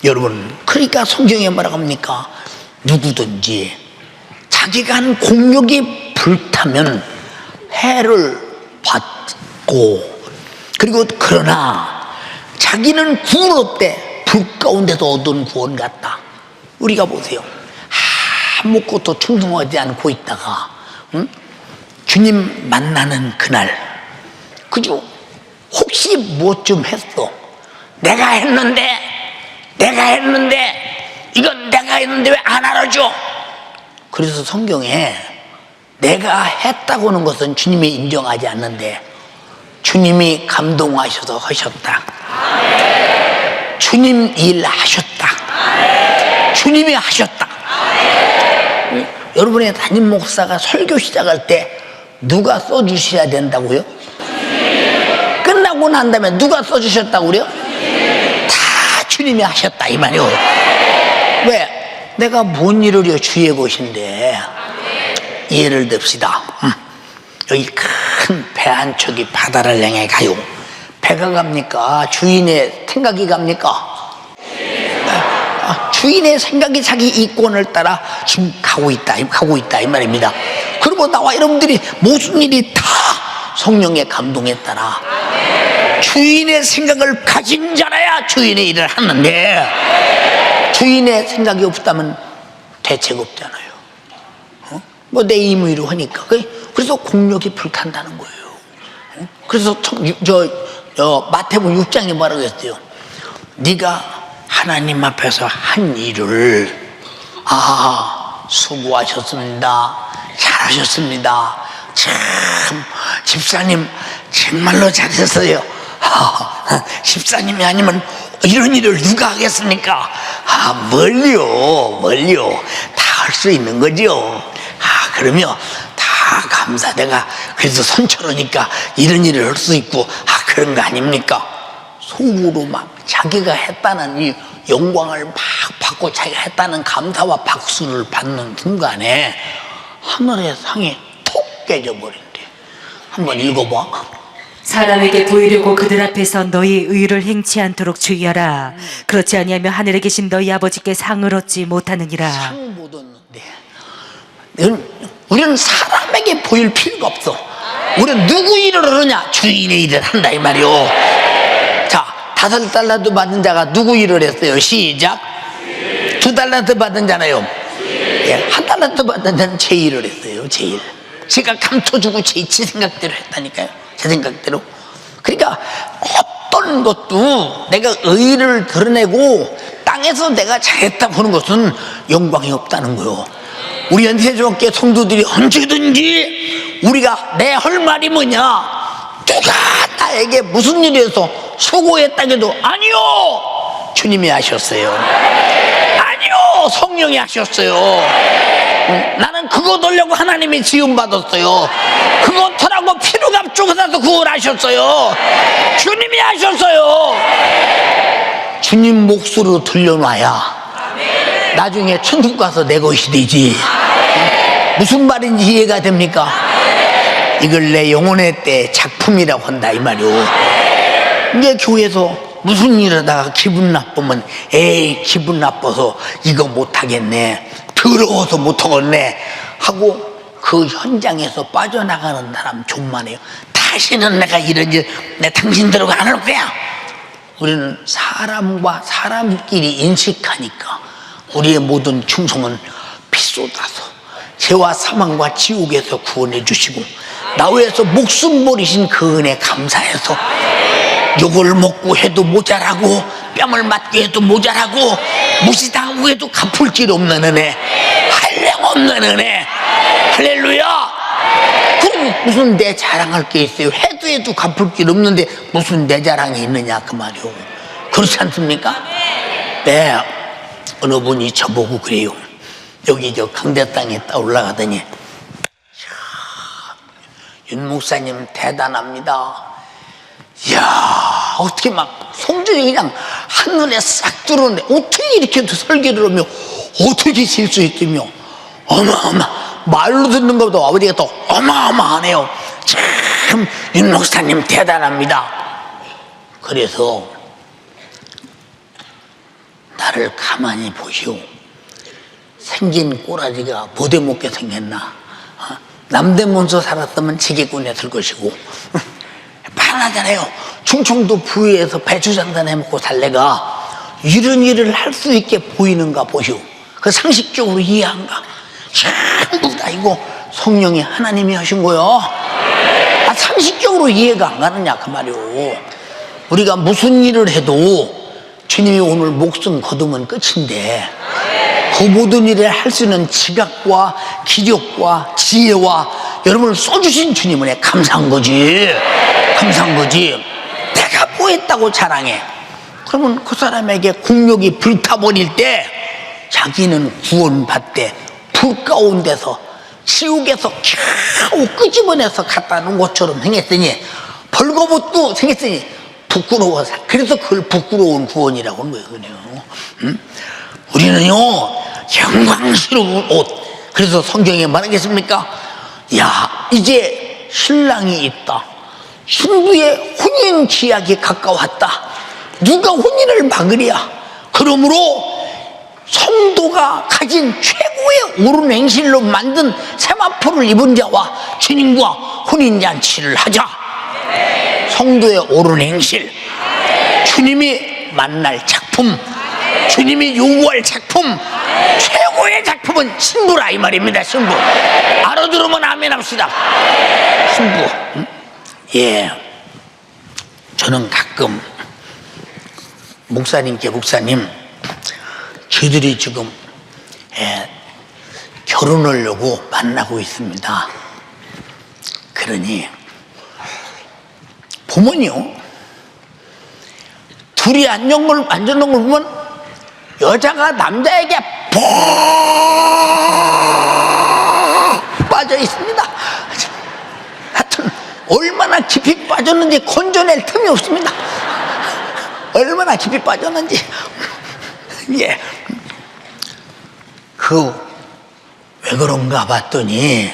여러분, 그러니까 성경에 뭐라고 합니까? 누구든지 자기가 한 공력이 불타면 해를 받고, 그리고 그러나 자기는 구원 얻되 불 가운데서 얻은 구원 같다. 우리가 보세요. 아무것도 충성하지 않고 있다가 주님 만나는 그날, 그죠? 혹시 뭐 좀 했어? 내가 했는데 이건 내가 했는데 왜 안 알아줘? 그래서 성경에 내가 했다고 하는 것은 주님이 인정하지 않는데 주님이 감동하셔서 하셨다. 주님 일하셨다. 주님이 하셨다. 여러분의 담임 목사가 설교 시작할 때 누가 써주셔야 된다고요? 끝나고 난 다음에 누가 써주셨다고요? 다 주님이 하셨다 이 말이요. 왜? 내가 뭔 일을 요 주의 곳인데. 예를 듭시다. 여기 큰 배 한 척이 바다를 향해 가요. 배가 갑니까? 주인의 생각이 갑니까? 주인의 생각이 자기 이권을 따라 지금 가고 있다 이 말입니다. 그리고 나와 여러분들이 무슨 일이 다 성령의 감동에 따라 주인의 생각을 가진 자라야 주인의 일을 하는데 주인의 생각이 없다면 대책 없잖아요. 뭐 내 임의로 하니까. 그래서 공력이 불탄다는 거예요. 그래서 마태복음 6장에 뭐라고 했어요? 네가 하나님 앞에서 한 일을 수고하셨습니다, 잘하셨습니다, 참 집사님 정말로 잘했어요. 집사님이 아니면 이런 일을 누가 하겠습니까? 멀리요 다 할 수 있는 거죠. 그러면 다 감사, 내가 그래서 선처로니까 이런 일을 할 수 있고 그런 거 아닙니까? 속으로 막 자기가 했다는 이 영광을 막 받고 자기가 했다는 감사와 박수를 받는 순간에 하늘의 상이 톡 깨져버린대. 한번 읽어봐. 사람에게 보이려고 그들 앞에서 너희 의를 행치 않도록 주의하라. 그렇지 아니하면 하늘에 계신 너희 아버지께 상을 얻지 못하느니라. 상 못 얻는데 우리는 사람에게 보일 필요가 없어. 우리는 누구 일을 하느냐? 주인의 일을 한다 이 말이요. 자, 5달란트 받은 자가 누구 일을 했어요? 시작. 2달란트 받은 자나요? 1달란트 받은 자는 제 일을 했어요. 제 일. 제가 감춰주고 제 생각대로 했다니까요. 제 생각대로. 그러니까 어떤 것도 내가 의의를 드러내고 땅에서 내가 잘했다 보는 것은 영광이 없다는 거예요. 우리 연세종교회 성도들이 언제든지 우리가 내 할 말이 뭐냐, 누가 나에게 무슨 일을 해서 수고했다 해도 아니요, 주님이 하셨어요. 아니요, 성령이 하셨어요. 나는 그거 돌려고 하나님이 지음 받았어요. 그거 터라고 피로감 쪼개서 구원하셨어요. 주님이 하셨어요. 주님 몫으로 들려놔야 나중에 천국 가서 내 것이 되지. 무슨 말인지 이해가 됩니까? 이걸 내 영혼의 때 작품이라고 한다 이 말이오. 이제 교회에서 무슨 일 하다가 기분 나쁘면 에이 기분 나빠서 이거 못하겠네, 더러워서 못하겠네 하고 그 현장에서 빠져나가는 사람 존만해요. 다시는 내가 이런 일 내 당신들하고 안 할 거야. 우리는 사람과 사람끼리 인식하니까 우리의 모든 충성은 피 쏟아서 죄와 사망과 지옥에서 구원해 주시고 나위에서 목숨 버리신 그 은혜 감사해서 욕을 먹고 해도 모자라고 뺨을 맞게 해도 모자라고 무시당하고 해도 갚을 길 없는 은혜, 한량없는 은혜. 할렐루야. 그럼 무슨 내 자랑할 게 있어요? 해도 갚을 길 없는데 무슨 내 자랑이 있느냐 그 말이요. 그렇지 않습니까? 네. 어느 분이 저보고 그래요. 여기 저 강대 땅에 올라가더니 윤 목사님 대단합니다. 이야, 어떻게 막 성전이 그냥 한눈에 싹 들어오는데 어떻게 이렇게 설계를 하며 어떻게 질 수 있으며 말로 듣는 것보다 아버지가 더 어마어마하네요. 참 윤 목사님 대단합니다. 그래서 나를 가만히 보시오. 생긴 꼬라지가 못해먹게 생겼나? 남대문서 살았으면 지게꾼에 들 것이고 편하잖아요. 충청도 부위에서 배추 장단 해먹고 살래가 이런 일을 할 수 있게 보이는가 보시오. 그 상식적으로 이해한가? 전부 다 이거 성령이 하나님이 하신 거요. 상식적으로 이해가 안 가느냐 그 말이오. 우리가 무슨 일을 해도 주님이 오늘 목숨 거두면 끝인데 그 모든 일을 할 수 있는 지각과 기력과 지혜와 여러분을 써주신 주님 은혜 감사한 거지. 감사한 거지. 내가 뭐 했다고 자랑해. 그러면 그 사람에게 공력이 불타버릴 때 자기는 구원받되 불 가운데서 지옥에서 겨우 끄집어내서 갖다 놓은 것처럼 생겼으니 벌거벗고 생겼으니 부끄러워서, 그래서 그걸 부끄러운 구원이라고 하는 거예요. 그냥. 응? 우리는요 영광스러운 옷. 그래서 성경에 말하겠습니까? 야, 이제 신랑이 있다. 신부의 혼인 기약이 가까웠다. 누가 혼인을 막으랴. 그러므로 성도가 가진 최고의 옳은 행실로 만든 세마포를 입은 자와 주님과 혼인잔치를 하자. 성도의 옳은 행실, 주님이 만날 작품, 주님이 요구할 작품, 최고의 작품은 신부라 이 말입니다. 신부. 알아들으면 아멘 합시다. 신부. 예, 저는 가끔 목사님 저희들이 지금 결혼하려고 만나고 있습니다. 그러니 보면요, 둘이 앉은 걸 보면 여자가 남자에게 푹 빠져 있습니다. 하여튼 얼마나 깊이 빠졌는지 건져낼 틈이 없습니다. 얼마나 깊이 빠졌는지. 예. 왜 그런가 봤더니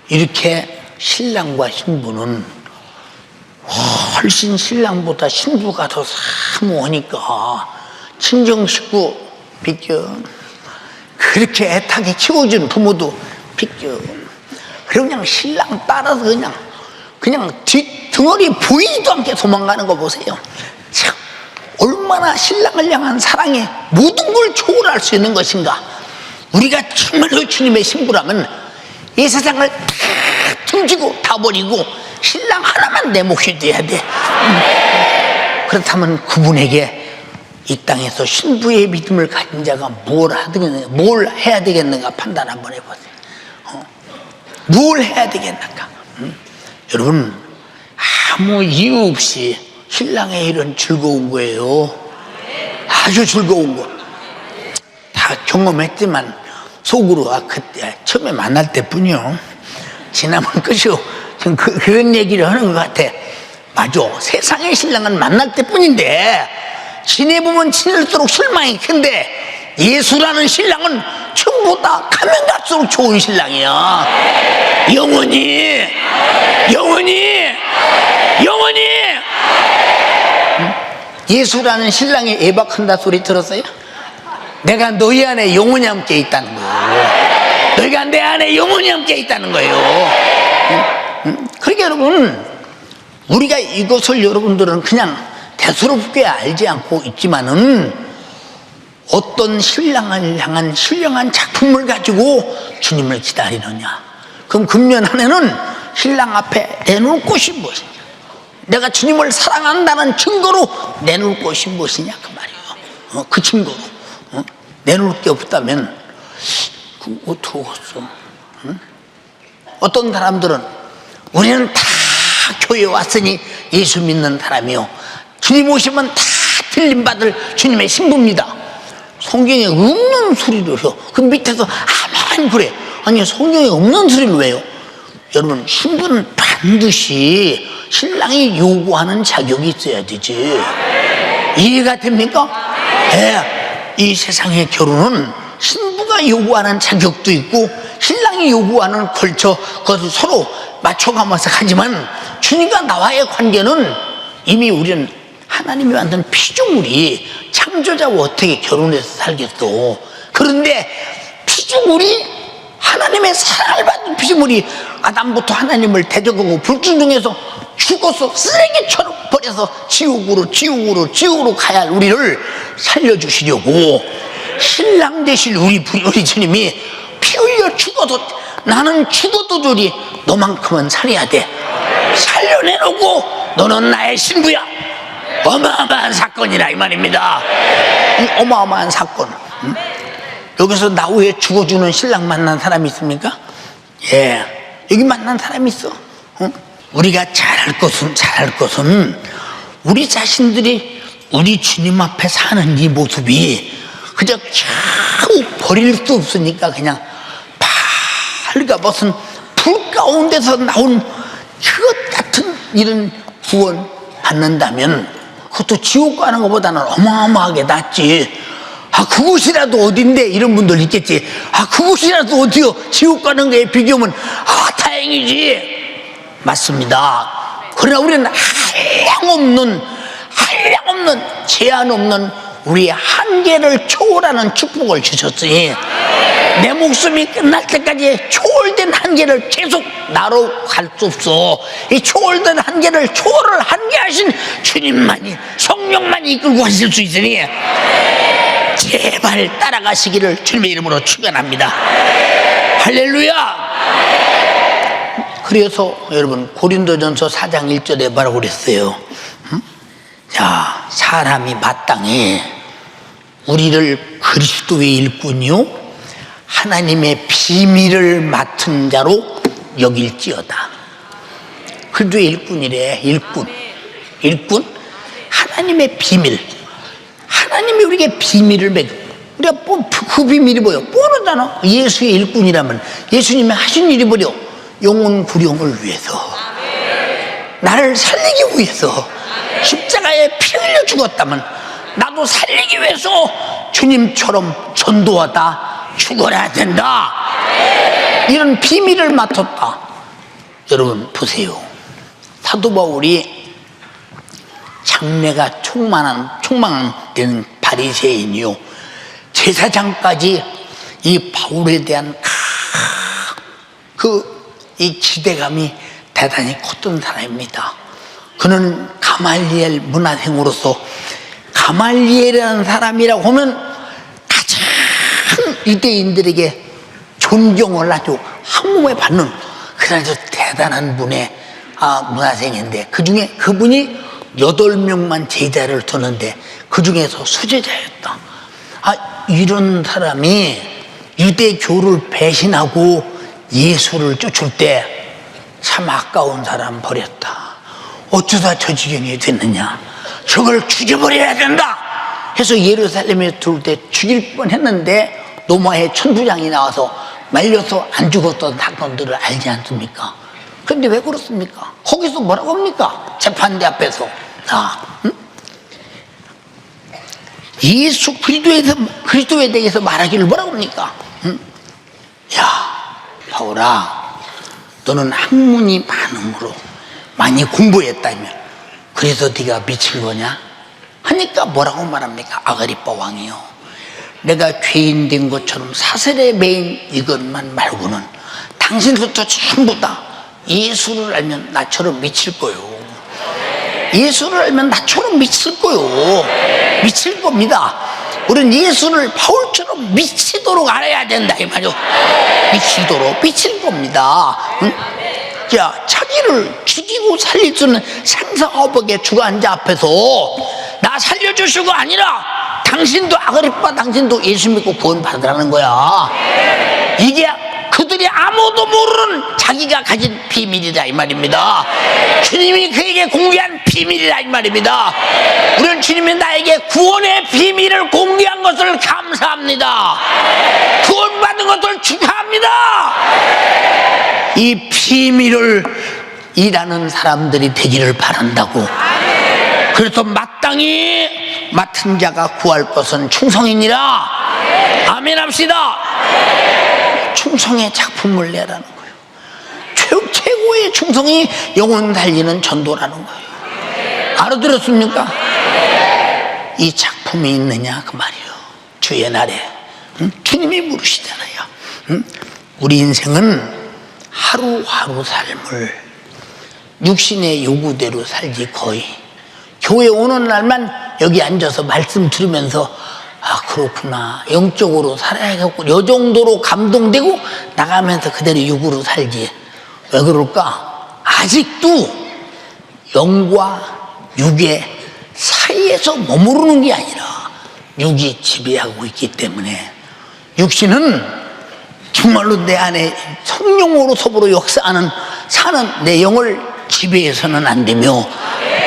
이렇게 신랑과 신부는 훨씬 신랑보다 신부가 더 사모하니까 친정 식구 비껴, 그렇게 애타게 키워준 부모도 비껴, 그리고 그냥 신랑 따라서 그냥 뒷등어리 보이지도 않게 도망가는 거 보세요. 참, 얼마나 신랑을 향한 사랑에 모든 걸 초월할 수 있는 것인가. 우리가 정말로 주님의 신부라면 이 세상을 다 퉁치고 다 버리고 신랑 하나만 내 몫이 돼야 돼. 그렇다면 그분에게 이 땅에서 신부의 믿음을 가진 자가 뭘 해야 되겠는가 판단 한번 해보세요. 뭘 해야 되겠는가. 여러분, 아무 이유 없이 신랑의 일은 즐거운 거예요. 아주 즐거운 거. 다 경험했지만 속으로 그때 처음에 만날 때뿐이요. 지나면 끝이요. 그런 얘기를 하는 것 같아. 맞아, 세상의 신랑은 만날 때뿐인데 지내보면 지낼수록 실망이 큰데 예수라는 신랑은 처음보다 가면 갈수록 좋은 신랑이야. 영원히 예수라는 신랑이 애박한다 소리 들었어요? 내가 너희 안에 영원히 함께 있다는 거예요. 너희가 내 안에 영원히 함께 있다는 거예요. 그러니까 여러분, 우리가 이것을 여러분들은 그냥 대수롭게 알지 않고 있지만은 어떤 신랑을 향한 신령한 작품을 가지고 주님을 기다리느냐. 그럼 금년 한 해는 신랑 앞에 내놓을 것이 무엇이냐, 내가 주님을 사랑한다는 증거로 내놓을 것이 무엇이냐 그 말이에요. 그 증거로 내놓을 게 없다면 어떻게 하겠어? 어떤 사람들은 우리는 다 교회 왔으니 예수 믿는 사람이요, 주님 오시면 다 틀림받을 주님의 신부입니다. 성경에 없는 소리를 해요. 그 밑에서 아멘 그래. 아니, 성경에 없는 소리를 왜요? 여러분, 신부는 반드시 신랑이 요구하는 자격이 있어야 되지. 이해가 됩니까? 네. 이 세상의 결혼은 신부가 요구하는 자격도 있고 신랑이 요구하는 걸쳐 그것을 서로 맞춰가면서 하지만 주님과 나와의 관계는 이미 우리는 하나님이 만든 피조물이 창조자와 어떻게 결혼해서 살겠어. 그런데 피조물이 하나님의 사랑을 받는 피조물이 아담부터 하나님을 대적하고 불순종해서 죽어서 쓰레기처럼 버려서 지옥으로 가야 할 우리를 살려주시려고 신랑 되실 우리 주님이 피 흘려 죽어도 나는 죽어도 저리 너만큼은 살아야 돼. 살려내놓고 너는 나의 신부야. 어마어마한 사건이라 이 말입니다. 이 어마어마한 사건. 여기서 나 후에 죽어주는 신랑 만난 사람이 있습니까? 예, 여기 만난 사람이 있어. 우리가 잘할 것은 우리 자신들이 우리 주님 앞에 사는 이 모습이 그저 겨우 버릴 수 없으니까 그냥 밝아벗은 불 가운데서 나온 그것 같은 이런 구원 받는다면 그것도 지옥 가는 것보다는 어마어마하게 낫지. 그곳이라도 어딘데 이런 분들 있겠지. 그곳이라도 어디요, 지옥 가는 거에 비교하면 다행이지. 맞습니다. 그러나 우리는 한량 없는 제한 없는 우리의 한계를 초월하는 축복을 주셨으니 내 목숨이 끝날 때까지 초월된 한계를 계속 나로 갈 수 없어. 이 초월된 한계를 초월을 한계하신 주님만이, 성령만이 이끌고 가실 수 있으니 제발 따라가시기를 주님의 이름으로 축원합니다. 할렐루야. 그래서 여러분 고린도전서 4장 1절에 뭐라고 그랬어요? 자, 사람이 마땅히 우리를 그리스도의 일꾼이요 하나님의 비밀을 맡은 자로 여길지어다. 그리스도의 일꾼이래. 일꾼 하나님의 비밀. 하나님이 우리에게 비밀을 매겨. 우리가 그 비밀이 뭐예요? 뻔하잖아. 예수의 일꾼이라면 예수님이 하신 일이 뭐요? 영혼 구령을 위해서, 나를 살리기 위해서 십자가에 피 흘려 죽었다면 나도 살리기 위해서 주님처럼 전도하다 죽어야 된다. 이런 비밀을 맡았다. 여러분 보세요. 사도 바울이 장래가 촉망된 바리새인이요 제사장까지 이 바울에 대한 이 기대감이 대단히 컸던 사람입니다. 그는 가말리엘 문화생으로서 가말리엘이라는 사람이라고 하면 가장 유대인들에게 존경을 아주 한 몸에 받는 그런 아주 대단한 분의 문화생인데, 그 중에 그분이 8명만 제자를 두는데 그 중에서 수제자였다. 이런 사람이 유대교를 배신하고 예수를 쫓을 때 참 아까운 사람 버렸다. 어쩌다 저 지경이 됐느냐. 저걸 죽여버려야 된다 해서 예루살렘에 들어올 때 죽일 뻔했는데 로마의 천부장이 나와서 말려서 안 죽었던 사건들을 알지 않습니까? 그런데 왜 그렇습니까? 거기서 뭐라고 합니까? 재판대 앞에서 예수 그리스도에 대해서 말하기를 뭐라고 합니까? 야 바울아, 너는 학문이 많음으로 많이 공부했다며 그래서 네가 미칠 거냐? 하니까 뭐라고 말합니까? 아그리빠 왕이요, 내가 죄인 된 것처럼 사슬에 매인 이것만 말고는 당신부터 전부 다 예수를 알면 나처럼 미칠 거요. 예수를 알면 나처럼 미칠 거요. 미칠 겁니다. 우리는 예수를 바울처럼 미치도록 알아야 된다 이 말이요. 미치도록 미칠 겁니다. 응? 자, 자기를 죽이고 살릴 수 있는 상상업에게 주관자 앞에서 나 살려주시고 아니라 당신도 아그리빠 당신도 예수 믿고 구원 받으라는 거야. 이게 그들이 아무도 모르는 자기가 가진 비밀이다 이 말입니다. 주님이 그에게 공개한 비밀이다 이 말입니다. 우리는 주님이 나에게 구원의 비밀을 공개한 것을 감사합니다. 구원받은 것을 축하합니다. 이 비밀을 일하는 사람들이 되기를 바란다고. 그래서 마땅히 맡은 자가 구할 것은 충성이니라. 아멘 합시다. 충성의 작품을 내라는 거예요. 최고의 충성이 영혼 살리는 전도라는 거예요. 알아들었습니까? 이 작품이 있느냐 그 말이에요. 주의 날에 주님이 물으시잖아요. 우리 인생은 하루하루 삶을 육신의 요구대로 살지, 거의 교회 오는 날만 여기 앉아서 말씀 들으면서 그렇구나, 영적으로 살아야겠고, 요 정도로 감동되고 나가면서 그대로 육으로 살지. 왜 그럴까? 아직도 영과 육의 사이에서 머무르는 게 아니라 육이 지배하고 있기 때문에, 육신은 정말로 내 안에 성령으로 서로 역사하는 사는 내 영을 지배해서는 안 되며,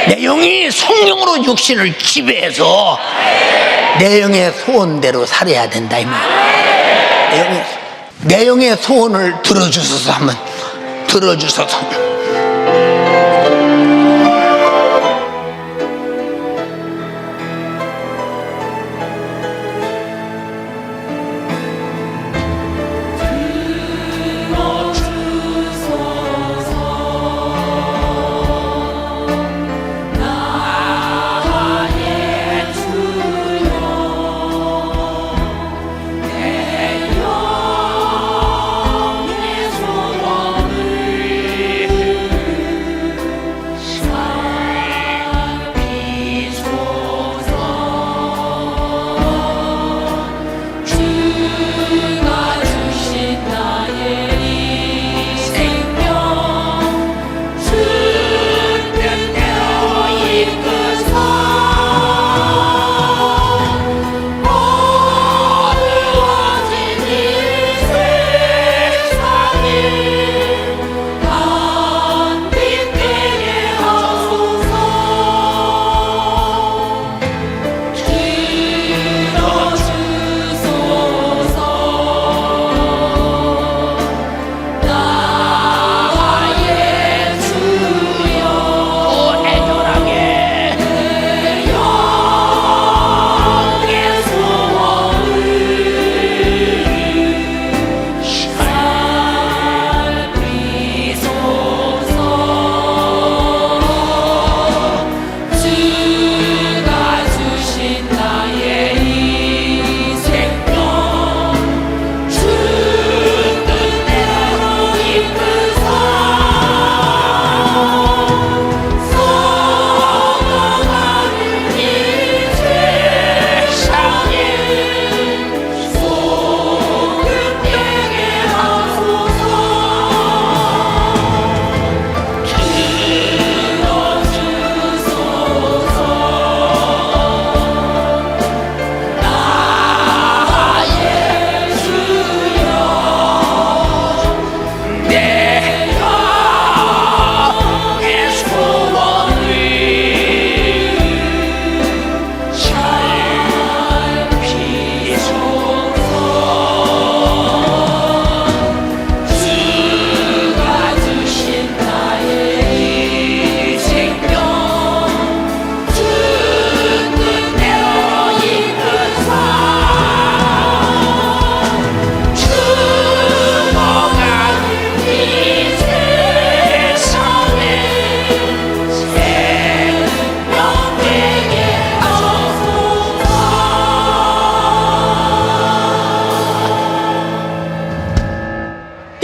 내 영이 성령으로 육신을 지배해서 내 영의 소원대로 살아야 된다 이 말. 내 영의 소원을 들어주셔서 한번 들어주셔서.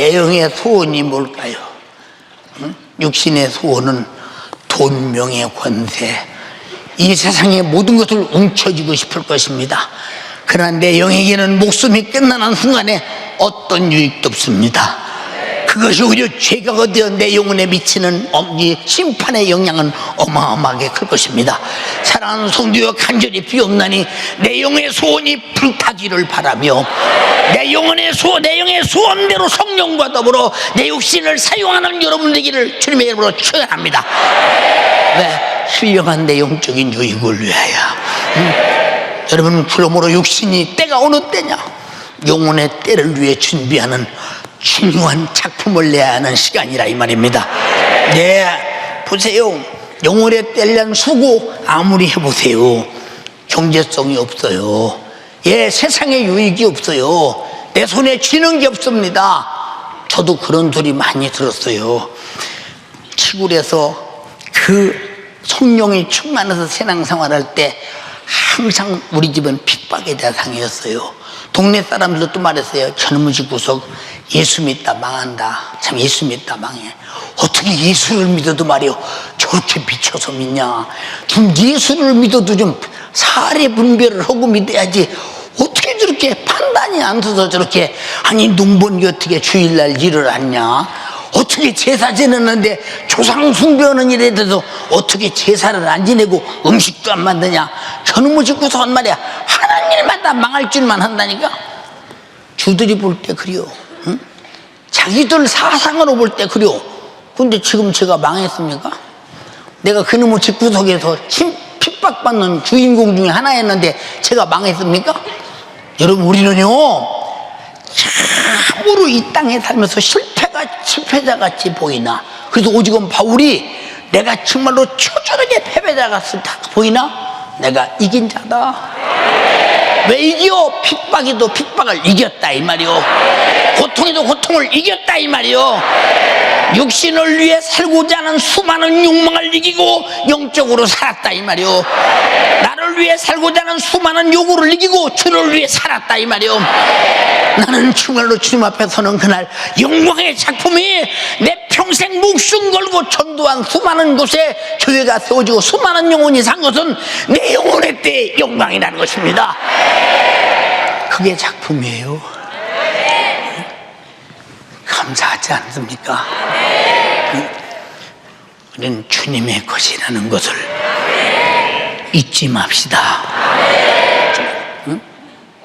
내 영의 소원이 뭘까요? 응? 육신의 소원은 돈, 명예, 권세, 이 세상의 모든 것을 움켜쥐고 싶을 것입니다. 그러나 내 영에게는 목숨이 끝나는 순간에 어떤 유익도 없습니다. 그것이 오히려 죄가 되어 내 영혼에 미치는 이 심판의 영향은 어마어마하게 클 것입니다. 사랑하는 성도여, 간절히 비옵나니 내 영의 소원이 불타기를 바라며 내 영의 소원대로 성령과 더불어 내 육신을 사용하는 여러분 되기를 주님의 이름으로 축원합니다. 왜? 신령한 내 영적인 유익을 위하여. 여러분, 그러므로 육신이 때가 어느 때냐? 영혼의 때를 위해 준비하는 중요한 작품을 내야 하는 시간이라 이 말입니다. 네, 보세요. 영혼의 때를 위한 수고 아무리 해보세요, 경제성이 없어요. 예, 세상에 유익이 없어요. 내 손에 쥐는 게 없습니다. 저도 그런 소리 많이 들었어요. 시골에서 그 성령이 충만해서 신앙생활할 때 항상 우리 집은 핍박의 대상이었어요. 동네 사람들도 말했어요. 저놈의 집 구석 예수 믿다 망한다. 참 예수 믿다 망해. 어떻게 예수를 믿어도 말이요 저렇게 미쳐서 믿냐. 좀 예수를 믿어도 좀 사례 분별을 하고 믿어야지. 어떻게 저렇게 판단이 안 서서 저렇게, 아니 농번기 어떻게 주일날 일을 하냐. 어떻게 제사 지내는데 조상 숭배하는 일에 대해서 어떻게 제사를 안 지내고 음식도 안 만드냐. 저놈의 집 구석은 말이야 하는 일마다 망할 줄만 한다니까. 주들이 볼 때 그래요. 응? 자기들 사상으로 볼 때 그래요. 근데 지금 제가 망했습니까? 내가 그놈의 집 구석에서 핍박받는 주인공 중에 하나였는데 제가 망했습니까? 여러분, 우리는요 참으로 이 땅에 살면서 실패자같이 보이나? 그래서 오직은 바울이 내가 정말로 초절하게 패배자같이 보이나? 내가 이긴 자다. 왜 이겨? 핍박에도 핍박을 이겼다 이 말이요. 고통에도 고통을 이겼다 이 말이요. 육신을 위해 살고자 하는 수많은 욕망을 이기고 영적으로 살았다 이 말이요. 나를 위해 살고자 하는 수많은 요구를 이기고 주를 위해 살았다 이 말이요. 나는 정말로 주님 앞에 서는 그날 영광의 작품이 내 평생 목숨 걸고 전도한 수많은 곳에 교회가 세워지고 수많은 영혼이 산 것은 내 영혼의 때의 영광이라는 것입니다. 그게 작품이에요. 감사하지 않습니까? 우리는 주님의 것이라는 것을 잊지 맙시다.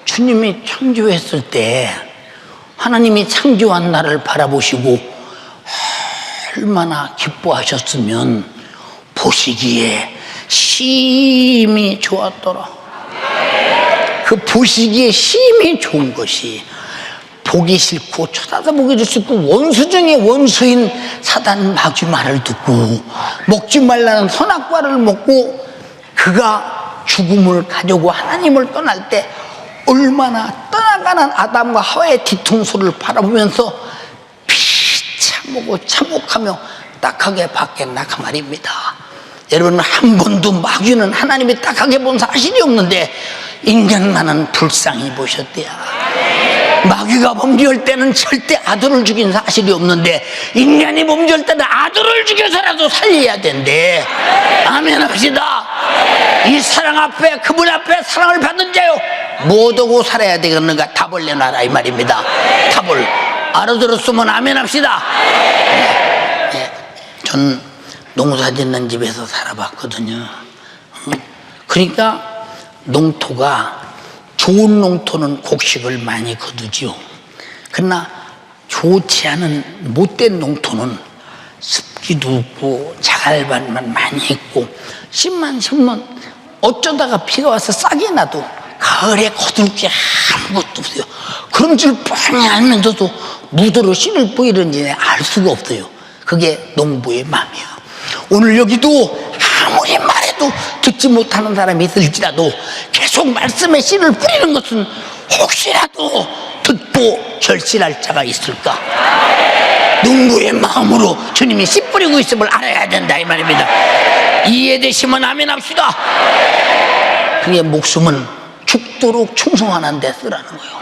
주님이 창조했을 때 하나님이 창조한 나를 바라보시고 얼마나 기뻐하셨으면 보시기에 심히 좋았더라. 그 보시기에 심히 좋은 것이 보기 싫고 쳐다보기도 싫고 원수 중에 원수인 사단 마귀 말을 듣고 먹지 말라는 선악과를 먹고 그가 죽음을 가지고 하나님을 떠날 때 얼마나 떠나가는 아담과 하와의 뒤통수를 바라보면서 비참하고 참혹하며 딱하게 받겠나 그 말입니다. 여러분, 한 번도 마귀는 하나님이 딱하게 본 사실이 없는데 인간만은 불쌍히 보셨대야. 마귀가 범죄할 때는 절대 아들을 죽인 사실이 없는데 인간이 범죄할 때는 아들을 죽여서라도 살려야 된대. 아멘 합시다. 이 사랑 앞에, 그분 앞에 사랑을 받는 자요 뭐 하고 살아야 되겠는가? 답을 내놔라 이 말입니다. 답을 알아들었으면 아멘 합시다. 전 농사 짓는 집에서 살아봤거든요. 그러니까 농토가 좋은 농토는 곡식을 많이 거두지요. 그러나 좋지 않은 못된 농토는 습기도 없고 자갈밭만 많이 있고 씨만 심으면 어쩌다가 비가 와서 싹이 나도 가을에 거둘 게 아무것도 없어요. 그런 줄 뻔히 알면서도 무도로 씨를 뿌리는지 알 수가 없어요. 그게 농부의 마음이에요. 오늘 여기도 아무리 말해도 듣지 못하는 사람이 있을지라도 계속 말씀에 씨를 뿌리는 것은 혹시라도 듣고 결실할 자가 있을까? 농부의 마음으로 주님이 씨 뿌리고 있음을 알아야 된다 이 말입니다. 이해되시면 아멘 합시다. 그의 목숨은 죽도록 충성하는 데 쓰라는 거예요.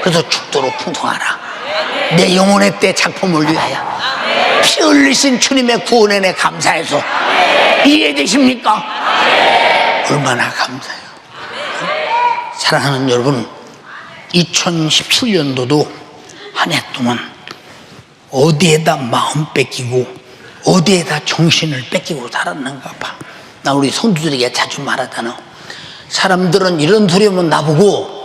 그래서 죽도록 충성하라. 내 영혼의 때 작품을 위하여 피 흘리신 주님의 구원에 내 감사해서 이해되십니까? 얼마나 감사해요. 사랑하는 여러분, 2017년도도 한 해 동안 어디에다 마음 뺏기고 어디에다 정신을 뺏기고 살았는가 봐. 나 우리 성도들에게 자주 말하잖아. 사람들은 이런 소리 하면 나보고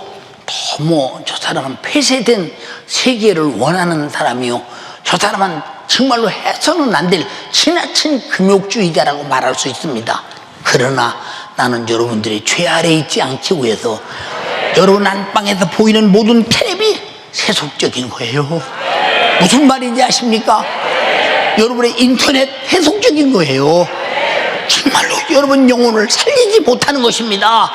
너무 저 사람은 폐쇄된 세계를 원하는 사람이요, 저 사람은 정말로 해서는 안 될 지나친 금욕주의자라고 말할 수 있습니다. 그러나 나는 여러분들이 죄 아래 있지 않기 위해서 여러분 안방에서 보이는 모든 텔레비 세속적인 거예요. 무슨 말인지 아십니까? 여러분의 인터넷 세속적인 거예요. 정말로 여러분 영혼을 살리지 못하는 것입니다.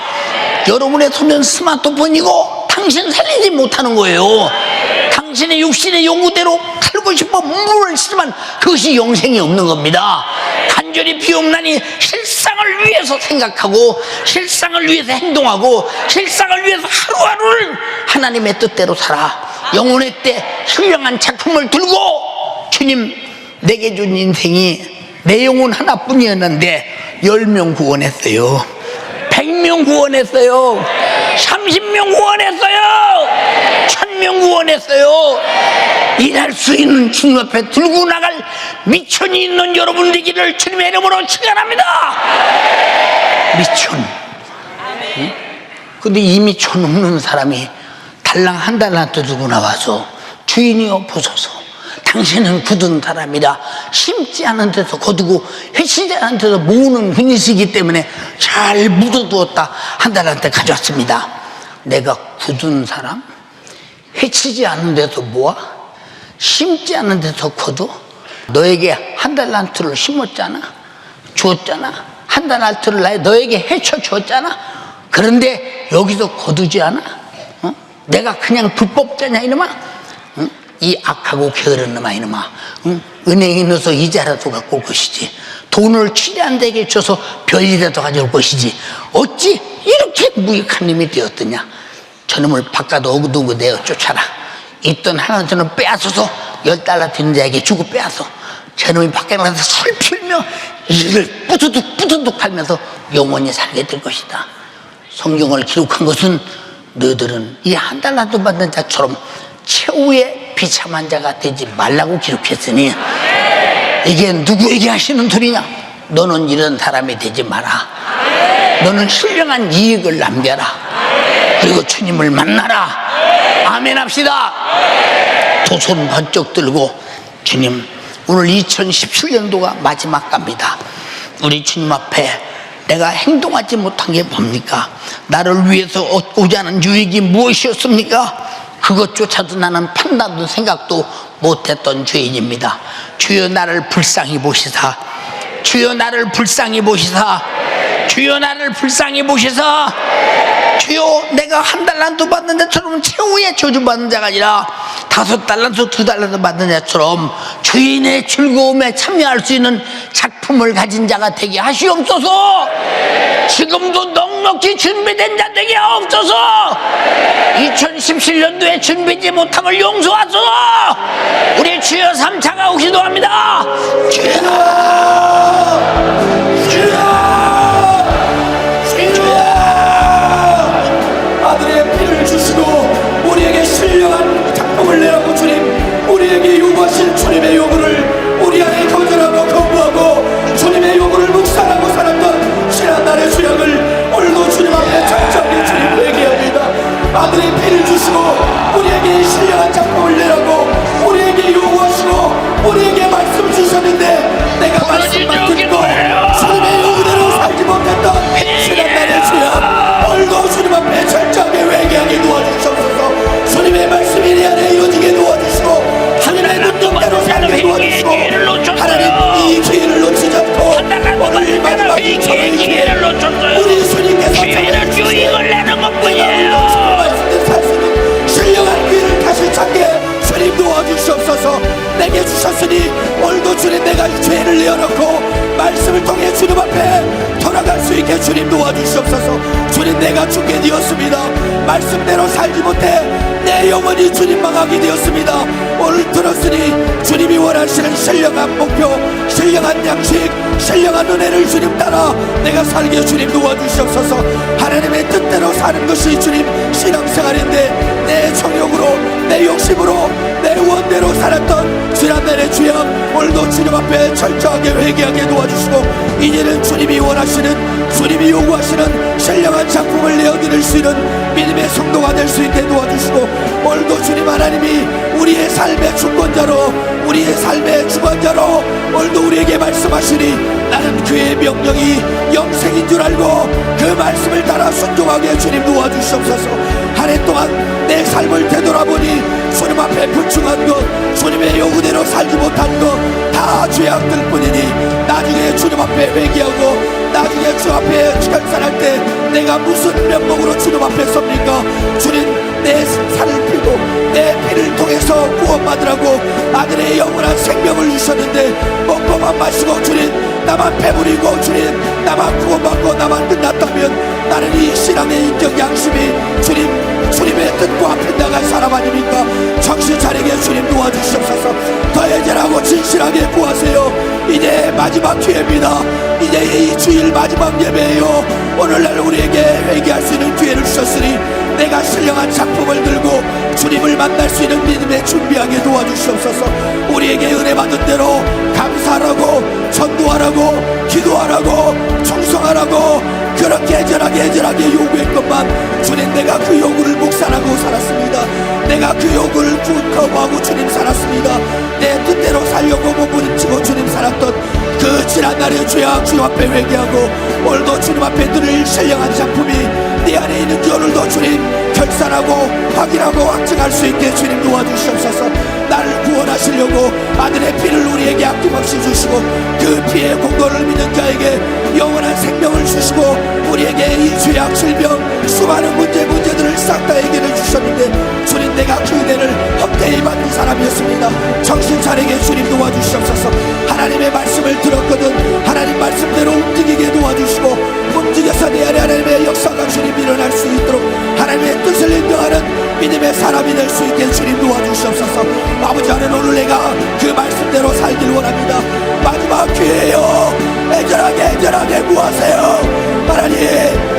여러분의 손은 스마트폰이고 당신 살리지 못하는 거예요. 당신의 육신의 요구대로 살고 싶어 몸부림을 치지만 그것이 영생이 없는 겁니다. 간절히 비옵나니 실상을 위해서 생각하고 실상을 위해서 행동하고 실상을 위해서 하루하루를 하나님의 뜻대로 살아 영혼의 때 훌륭한 작품을 들고, 주님 내게 준 인생이 내 영혼 하나뿐이었는데 10명 구원했어요, 100명 구원했어요, 30명 구원했어요, 1000명 구원했어요. 일할 수 있는 주님 앞에 들고 나갈 미천이 있는 여러분 되기를 주님의 이름으로 축원합니다. 미천. 응? 근데 이 미천 없는 사람이 달랑 한 달란트 들고 나와서 주인이여 보소서, 당신은 굳은 사람이라 심지 않은 데서 거두고 회치지 않은 데서 모으는 분이시기 때문에 잘 묻어두었다 한 달란트 가져왔습니다. 내가 굳은 사람? 회치지 않은 데서 모아? 심지 않은 데서 거두? 너에게 한 달란트를 심었잖아, 주었잖아, 한 달란트를 너에게 헤쳐 주었잖아. 그런데 여기서 거두지 않아? 어? 내가 그냥 불법자냐 이놈아? 응? 이 악하고 게으른 놈아 이놈아, 응? 은행에 넣어서 이자라도 갖고 올 것이지, 돈을 취한 데에게 줘서 별이라도 가져올 것이지, 어찌 이렇게 무익한 놈이 되었더냐. 저놈을 바깥 어두운 내어 쫓아라. 있던 하나는 빼앗아서 10달러 되는 자에게 주고 빼앗어. 저놈이 밖에 나가서 술 필며 이를 뿌두둑 하면서 영원히 살게 될 것이다. 성경을 기록한 것은 너희들은 이 한 달러도 받는 자처럼 최후의 비참한 자가 되지 말라고 기록했으니, 이게 누구에게 하시는 소리냐? 너는 이런 사람이 되지 마라. 너는 신령한 이익을 남겨라. 그리고 주님을 만나라. 아멘 합시다. 두 손 번쩍 들고, 주님 오늘 2017년도가 마지막 갑니다. 우리 주님 앞에 내가 행동하지 못한 게 뭡니까? 나를 위해서 얻고자 하는 유익이 무엇이었습니까? 그것조차도 나는 판단도 생각도 못했던 죄인입니다. 주여 나를 불쌍히 보시사, 주여 나를 불쌍히 보시사, 주여 나를 불쌍히 보시사. 주여 내가 한 달란트 받는 자처럼 최후의 저주받는 자가 아니라 5달란트 2달란트 받는 자처럼 주인의 즐거움에 참여할 수 있는 작품을 가진 자가 되게 하시옵소서. 지금도 넉넉히 준비된 자 되게 하옵소서. 2017년도에 준비지 못함을 용서하소서. 우리 주여 3차가 기도합니다. 아들의 피를 주시고 우리에게 신령한 작품을 내라고 주님, 우리에게 요구하신 주님의 요구를 우리 안에 거절하고 거부하고 주님의 요구를 묵상하고 살았던 지난날의 수양을 오늘도 주님 앞에 철저하게 주님 회개합니다. 아들의 피를 주시고 우리에게 신령한 작품을 내라고 우리에게 요구하시고 우리에게 말씀 주셨는데 내가 말씀만 듣고 주님의 요구대로 살지 못했던 지난날의 수양, 오늘도 주님 앞에 철저하게 회개하게 도와주시옵소서. 주님의 말씀이 내 안에 이루어지게 도와주시고 하나님의 눈동대로 살게 도와주시고 하나님 이 기회를 놓치지 않고 오늘 마지막 2000의 기회를 있게 주님 도와주시옵소서. 주님, 내가 죽게 되었습니다. 말씀대로 살지 못해 내 영혼이 주님 망하게 되었습니다. 오늘 들었으니 주님이 원하시는 신령한 목표, 신령한 양식, 신령한 은혜를 주님 따라 내가 살게 주님 도와주시옵소서. 하나님의 뜻대로 사는 것이 주님 신앙생활인데 내 정욕으로, 내 욕심으로, 내 원대로 살았던 지난날의 죄악, 오늘도 주님 앞에 철저하게 회개하게 도와주시고 이제는 주님이 원하시는, 주님이 요구하시는 신령한 작품을 내어드릴 수 있는 믿음의 성도가 될 수 있게 도와주시고 오늘도 주님 하나님이 우리의 삶의 주권자로, 우리의 삶의 주관자로 오늘도 우리에게 말씀하시니 나는 그의 명령이 영생인 줄 알고 그 말씀을 따라 순종하게 주님 도와주시옵소서. 한 해 동안 내 삶을 되돌아보니 주님 앞에 불충한 것, 주님의 요구대로 살지 못한 것 다 죄악들 뿐이니 나중에 주님 앞에 회개하고 나중에 주 앞에 결산할 때 내가 무슨 면목으로 주님 앞에 섭니까? 주님, 내 살을 피고 내 피를 통해서 구원받으라고 아들의 영원한 생명을 주셨는데 먹고만 마시고 주님 나만 배부리고 주님 나만 구원받고 나만 끝났다면 나는 이 신앙의 인격 양심이 주님의 뜻과 앞에 나갈 사람 아닙니까? 정신 차리게 주님 도와주시옵소서. 더 애절하고 진실하게 구하세요. 이제 마지막 기회입니다. 이제 이 주일 마지막 예배예요. 오늘날 우리에게 회개할 수 있는 기회를 주셨으니 내가 신령한 작품을 들고 주님을 만날 수 있는 믿음에 준비하게 도와주시옵소서. 우리에게 은혜 받은 대로 감사하라고, 전도하라고, 기도하라고, 충성하라고 그렇게 애절하게 요구했건만 주님, 내가 그 요구를 묵살하고 살았습니다. 내가 그 요구를 거부하고 주님 살았습니다. 내 뜻대로 살려고 몸부림치고 주님 살았던 그 지난날의 죄악 주님 앞에 회개하고 오늘도 주님 앞에 드릴 신령한 작품이 내 안에 있는지 오늘도 주님 결산하고 확인하고 확증할 수 있게 주님 도와주시옵소서. 나를 구원하시려고 아들의 피를 우리에게 아낌없이 주시고 그 피의 공로를 믿는 자에게 영원한 생명을 주시고 우리에게 이 죄악, 질병, 수많은 문제들을 싹 다 해결해 주셨는데 주님, 내가 그 은혜를 헛되이 받는 사람이었습니다. 정신 차리게 주님 도와주시옵소서. 하나님의 말씀을 들었거든 하나님 말씀대로 움직이게 도와주시고 움직여서 내 안에 하나님의 역사가 주님 일어날 수 있도록 하나님의 뜻을 인정하는 믿음의 사람이 될 수 있게 주님 도와주시옵소서. 아버지, 하나님 오늘 내가 그 말씀대로 살길 원합니다. 마지막 기회예요. 애절하게 구하세요. 하나님,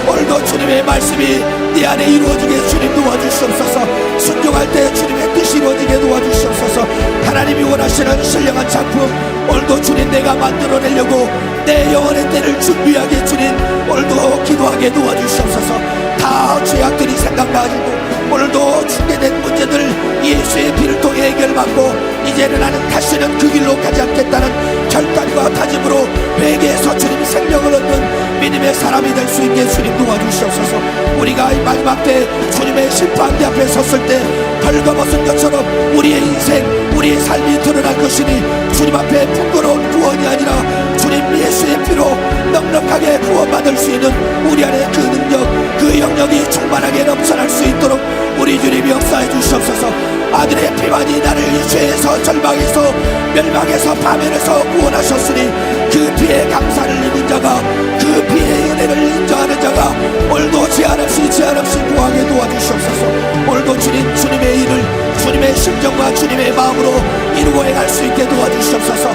오늘도 주님의 말씀이 네 안에 이루어지게 주님 도와주시옵소서. 순종할 때 주님의 뜻이 이루어지게 도와주시옵소서. 하나님이 원하시는 신령한 작품 오늘도 주님 내가 만들어내려고 내 영혼의 때를 준비하게 주님 오늘도 기도하게 도와주시옵소서. 다 죄악들이 생각나지고 오늘도 중대된 문제들 예수의 피를 통해 해결받고 이제는 나는 다시는 그 길로 가지 않겠다는 결단과 다짐으로 회개해서 주님 생명을 얻는 믿음의 사람이 될 수 있게 주님 도와주시옵소서. 우리가 이 마지막 때 주님의 심판대 앞에 섰을 때 벌거벗은 것처럼 우리의 인생, 우리의 삶이 드러날 것이니 주님 앞에 부끄러운 구원이 아니라 주님 예수의 피로 넉넉하게 구원받을 수 있는 우리 안에 그 능력, 그 영역이 충만하게 넘쳐날 수 있도록 우리 주님이 역사해 주시옵소서. 아들의 피만이 나를 이 죄에서 절망에서 멸망에서 파멸에서 구원하셨으니 그 피에 감사를 입은 자가 그 피의 은혜를 인정하는 자가 오늘도 제한 없이 구하게 도와주시옵소서. 오늘도 주님의 일을 주님의 심정과 주님의 마음으로 이루고 행할 수 있게 도와주시옵소서.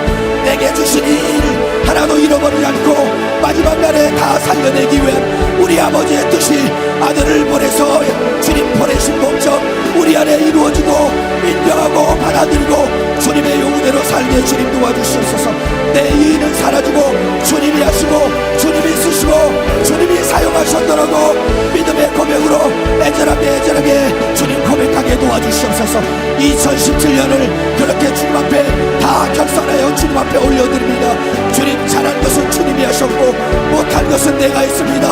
내게 주신 이 일 하나도 잃어버리지 않고 마지막 날에 다 살려내기 위한 우리 아버지의 뜻이 아들을 보내서 주님 보내신 목적 우리 안에 이루어지고 인정하고 받아들이고 주님의 요구대로 살게 주님 도와주시옵소서. 내 이의는 사라지고 주님이 하시고 주님이 쓰시고 주님이 사용하셨더라고 믿음의 고백으로 애절하게 주님 고백하게 도와주시옵소서. 2017년을 그렇게 주님 앞에 다 결산하여 주님 앞에 올려드립니다. 주님, 잘한 것은 주님이 하셨고 못한 것은 내가 했습니다.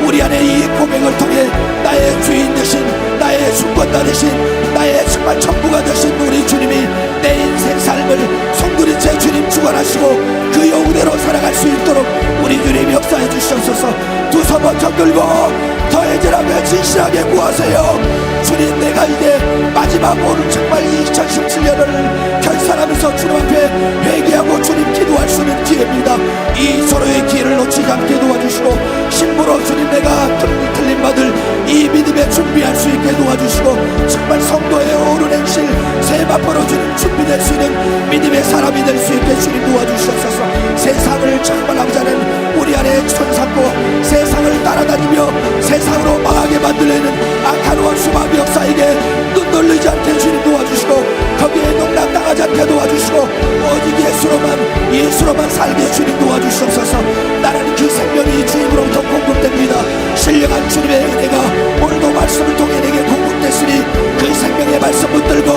우리 안에 이 고백을 통해 나의 주인 되신, 나의 주권자 되신, 나의 정말 전부가 되신 우리 주님이 내 인생 삶을 송두리째 주님 주관하시고 그 요구대로 살아갈 수 있도록 우리 주님 역사해 주시옵소서. 두 손 번쩍 들고 더 애절하게 진실하게 구하세요. 주님, 내가 이제 마지막 오늘 정말 2017년을 결산하면서 주님 앞에 회개하고 주님 기도하고 기도할 수 있는 기회입니다. 이 서로의 기회를 놓치지 않게 도와주시고 신부로 주님 내가 틀림 받을 이 믿음에 준비할 수 있게 도와주시고 정말 성도의 어른 행실 세마포로 주님 준비될 수 있는 믿음의 사람이 될 수 있게 주님 도와주시옵소서. 세상을 정말 남자는 우리 안에 손잡고 세상을 따라다니며 세상으로 망하게 만들려는 악한 원수 마귀 역사에게 눈 돌리지 않게 주님 도와주시고 거기에 농락당하지 않게 도와주시고 오직 예수로만 살게 주님 도와주시옵소서. 나는 그 생명이 주님으로부터 공급됩니다. 신령한 주님의 은혜가 오늘도 말씀을 통해 내게 공급됐으니 그 생명의 말씀 붙들고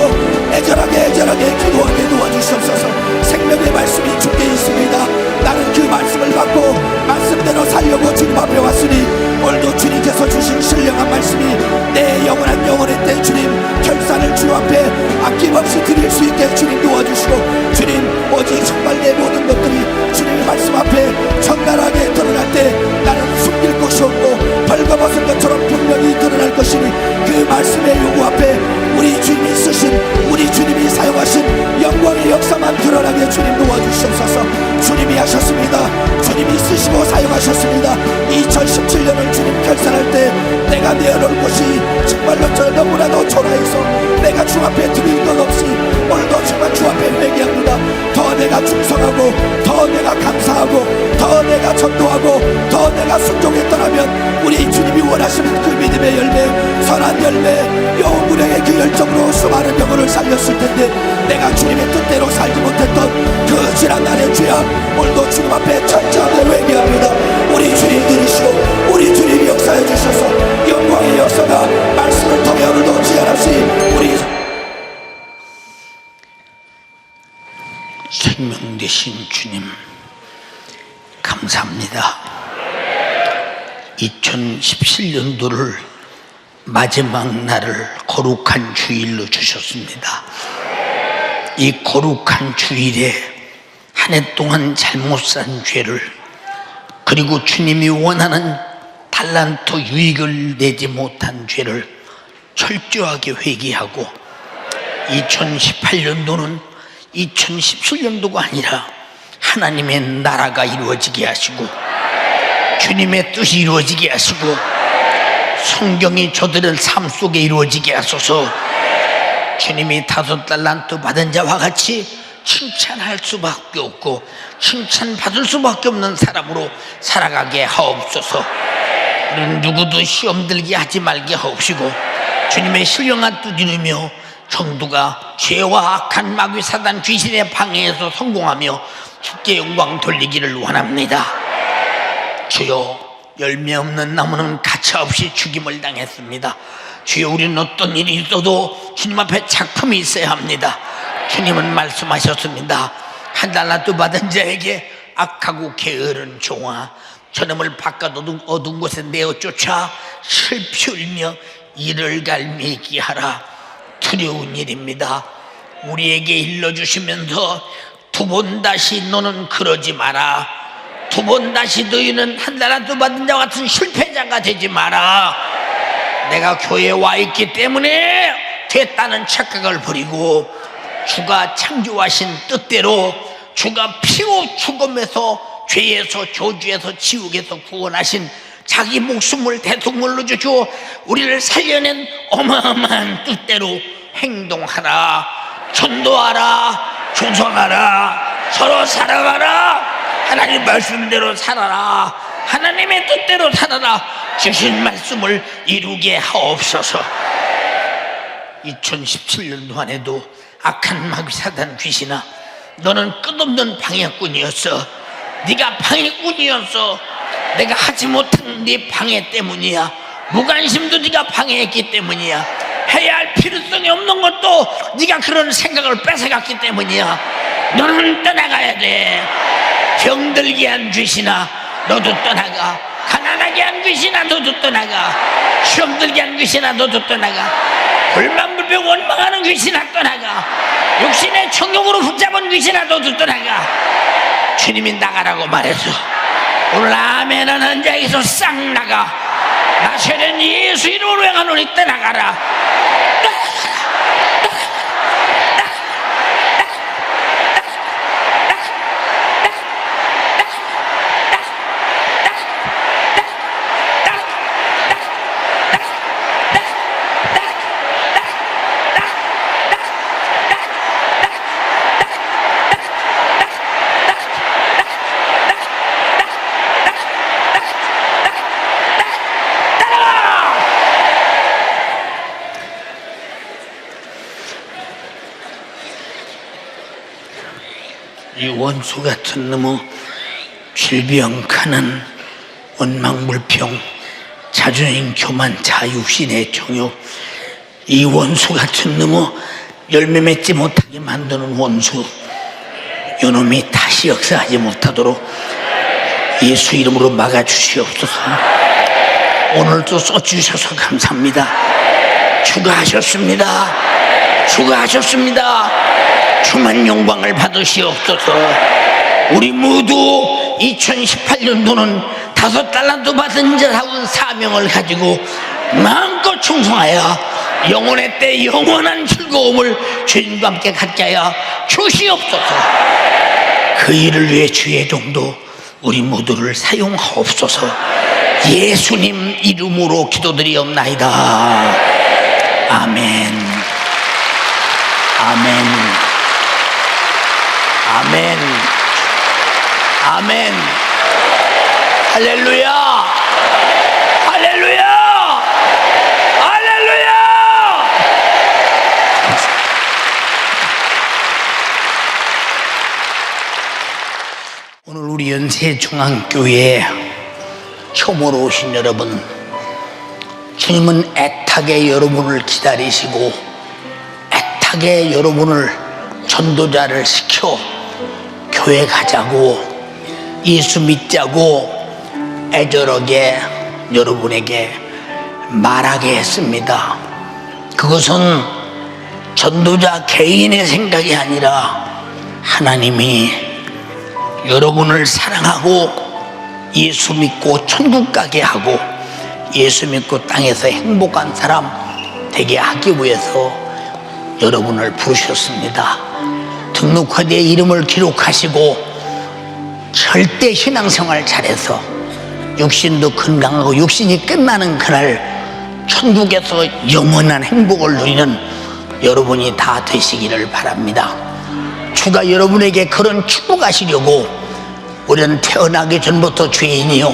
애절하게 기도하게 도와주시옵소서. 생명의 말씀이 주께 있습니다. 나는 그 말씀을 받고 말씀대로 살려고 주님 앞에 왔으니 오늘도 주님께서 주신 신령한 말씀이 내 영원한 영혼의 때 주님 결산을 주 앞에 아낌없이 드릴 수 있게 주님 도와주시고 주님 오직 정말 내 모든 것들이 주님의 말씀 앞에 정갈하게 드러날 때 나는 숨길 곳이 없고 벌거벗은 것처럼 분명히 드러날 것이니 그 말씀의 요구 앞에 우리 주님이 쓰신 우리 주님이 사용하신 영광의 역사만 드러나게 주님 도와주시옵소서. 주님이 하셨습니다. 주님이 쓰시고 사용하셨습니다. 2017년을 주님 결산할 때 내가 내어놓을 것이 정말로 저 너무나도 초라해서 내가 주 앞에 드릴 것 없이 오늘도 정말 주 앞에 회개합니다. 더 내가 충성하고 더 내가 감사하고 더 내가 전도하고 더 내가 순종했더라면 우리 주님이 원하시는 그 믿음의 열매 선한 열매 영웅의 그 열정으로 수많은 영혼을 살렸을 텐데 내가 주님의 뜻대로 살지 못했던 그 지난 날의 죄악 오늘도 주님 앞에 천천히 회개합니다. 우리 주님 들으시고 우리 주님이 역사해 주셔서 영광의 역사가 말씀을 통해 오늘도 지어나시 우리 생명 되신 주님 감사합니다. 2017년도를 마지막 날을 거룩한 주일로 주셨습니다. 이 거룩한 주일에 한 해 동안 잘못 산 죄를 그리고 주님이 원하는 달란트 유익을 내지 못한 죄를 철저하게 회개하고 2018년도는 2017년도가 아니라 하나님의 나라가 이루어지게 하시고 주님의 뜻이 이루어지게 하시고 성경이 저들의 삶 속에 이루어지게 하소서. 주님이 5달란트 받은 자와 같이 칭찬할 수밖에 없고 칭찬받을 수밖에 없는 사람으로 살아가게 하옵소서. 우리는 누구도 시험 들게 하지 말게 하옵시고 주님의 신령한 뜻 이루며 정도가 죄와 악한 마귀 사단 귀신의 방해에서 성공하며 주께 영광 돌리기를 원합니다. 주여 열매 없는 나무는 가차없이 죽임을 당했습니다. 주여 우리는 어떤 일이 있어도 주님 앞에 작품이 있어야 합니다. 주님은 말씀하셨습니다. 1달란트 받은 자에게 악하고 게으른 종아 저놈을 바깥 어두운 곳에 내어 쫓아 슬피 울며 이를 갈매기 하라. 두려운 일입니다. 우리에게 일러주시면서 두 번 다시 너는 그러지 마라. 두 번 다시 너희는 1달란트 받은 자와 같은 실패자가 되지 마라. 내가 교회에 와 있기 때문에 됐다는 착각을 버리고 주가 창조하신 뜻대로 주가 피로 죽음에서 죄에서 저주에서 지옥에서 구원하신 자기 목숨을 대속물로 주시고 우리를 살려낸 어마어마한 뜻대로 행동하라. 전도하라. 조성하라. 서로 사랑하라. 하나님 말씀대로 살아라. 하나님의 뜻대로 살아라. 주신 말씀을 이루게 하옵소서. 2017년도 안에도 악한 마귀 사단 귀신아 너는 끝없는 방해꾼이었어. 네가 방해꾼이었어. 내가 하지 못한 네 방해 때문이야. 무관심도 네가 방해했기 때문이야. 해야 할 필요성이 없는 것도 네가 그런 생각을 뺏어갔기 때문이야. 너는 떠나가야 돼. 병들게 한 귀신아 너도 떠나가. 가난하게 한 귀신아 너도 떠나가. 시험 들게 한 귀신아 너도 떠나가. 불만불평 원망하는 귀신아 떠나가. 육신의 청욕으로 붙잡은 귀신아 너도 떠나가. 주님이 나가라고 말했어. 오늘 아멘 하는 자에게서 싹 나가. 나셔는 예수 이름으로 행하노니 떠나가라. 원수 같은 놈의 질병, 가난, 원망불평, 자존심, 교만, 자육신의 정욕, 이 원수 같은 놈의 열매 맺지 못하게 만드는 원수, 요놈이 다시 역사하지 못하도록 예수 이름으로 막아주시옵소서. 오늘도 써주셔서 감사합니다. 추가하셨습니다. 추가하셨습니다. 충만 영광을 받으시옵소서. 우리 모두 2018년도는 5달란트 받은 자라운 사명을 가지고 마음껏 충성하여 영혼의 때 영원한 즐거움을 주님과 함께 갖게 하여 주시옵소서. 그 일을 위해 주의 종도 우리 모두를 사용하옵소서. 예수님 이름으로 기도드리옵나이다. 아멘. 아멘. 아멘. 아멘. 할렐루야. 할렐루야. 할렐루야. 오늘 우리 연세중앙교회에 처음으로 오신 여러분, 주님은 애타게 여러분을 기다리시고 애타게 여러분을 전도자를 시켜 교회 가자고, 예수 믿자고 애절하게 여러분에게 말하게 했습니다. 그것은 전도자 개인의 생각이 아니라 하나님이 여러분을 사랑하고 예수 믿고 천국 가게 하고 예수 믿고 땅에서 행복한 사람 되게 하기 위해서 여러분을 부르셨습니다. 등록화대에 이름을 기록하시고 절대 신앙생활 잘해서 육신도 건강하고 육신이 끝나는 그날 천국에서 영원한 행복을 누리는 여러분이 다 되시기를 바랍니다. 주가 여러분에게 그런 축복하시려고 우리는 태어나기 전부터 죄인이요,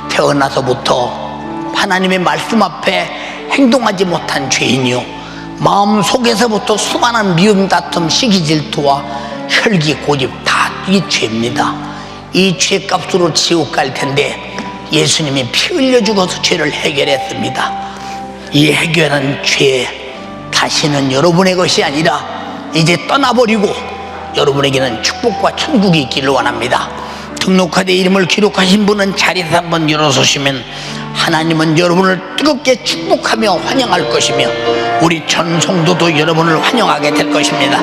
태어나서부터 하나님의 말씀 앞에 행동하지 못한 죄인이요, 마음 속에서부터 수많은 미움, 다툼, 시기, 질투와 혈기, 고집 다 이 죄입니다. 이 죄값으로 지옥 갈 텐데 예수님이 피 흘려 죽어서 죄를 해결했습니다. 이 해결한 죄 다시는 여러분의 것이 아니라 이제 떠나버리고 여러분에게는 축복과 천국이 있기를 원합니다. 등록화대 이름을 기록하신 분은 자리에서 한번 일어서시면 하나님은 여러분을 뜨겁게 축복하며 환영할 것이며 우리 전 성도도 여러분을 환영하게 될 것입니다.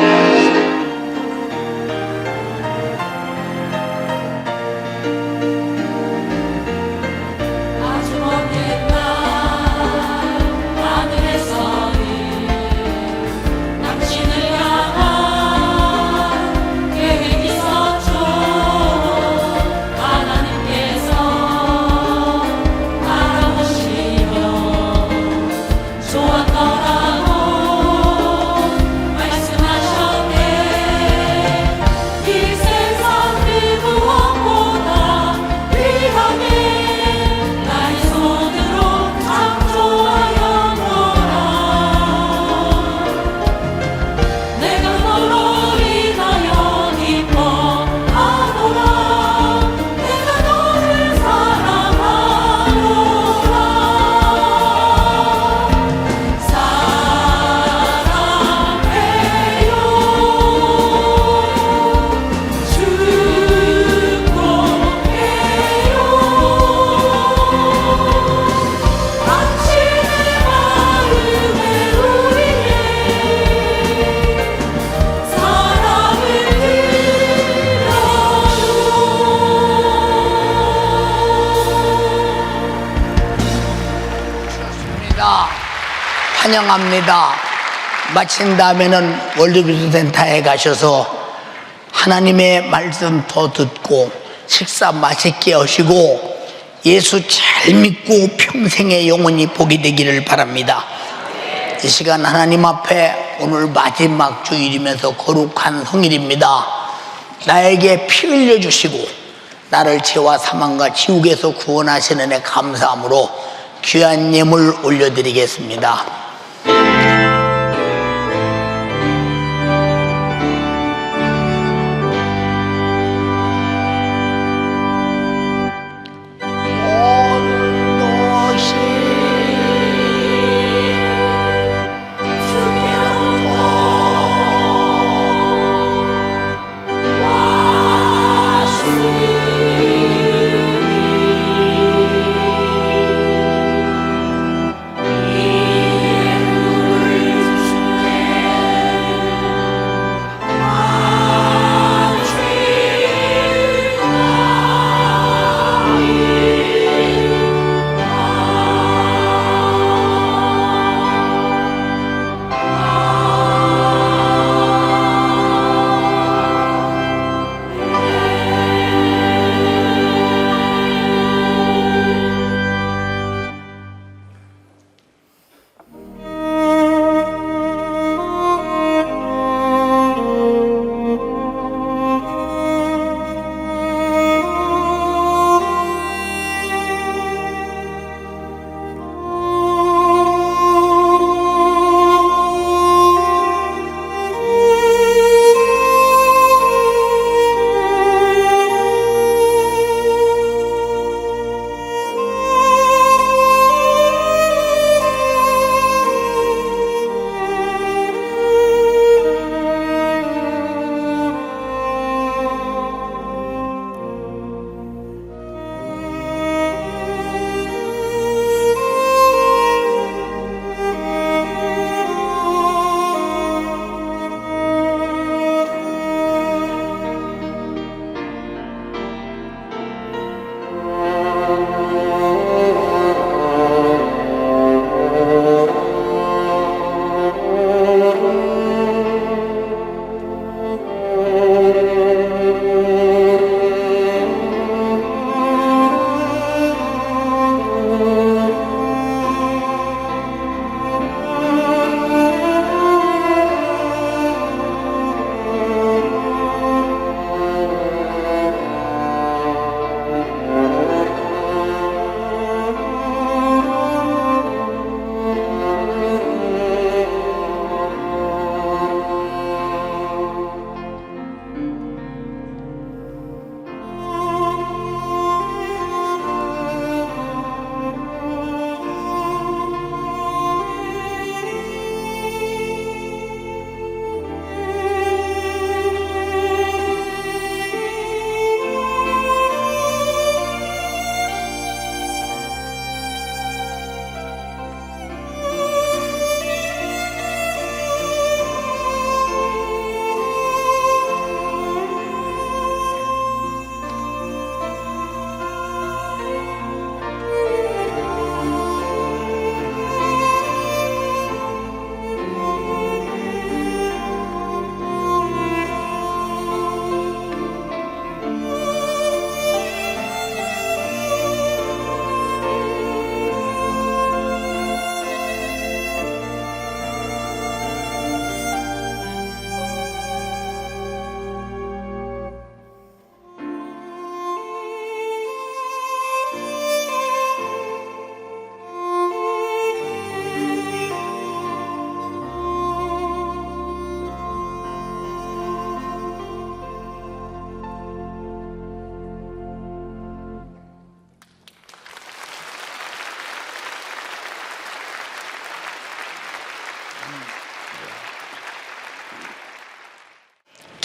환영합니다. 마친 다음에는 월드비전센터에 가셔서 하나님의 말씀 더 듣고 식사 맛있게 하시고 예수 잘 믿고 평생의 영혼이 복이 되기를 바랍니다. 이 시간 하나님 앞에 오늘 마지막 주일이면서 거룩한 성일입니다. 나에게 피 흘려주시고 나를 죄와 사망과 지옥에서 구원하시는 애 감사함으로 귀한 예물 올려드리겠습니다.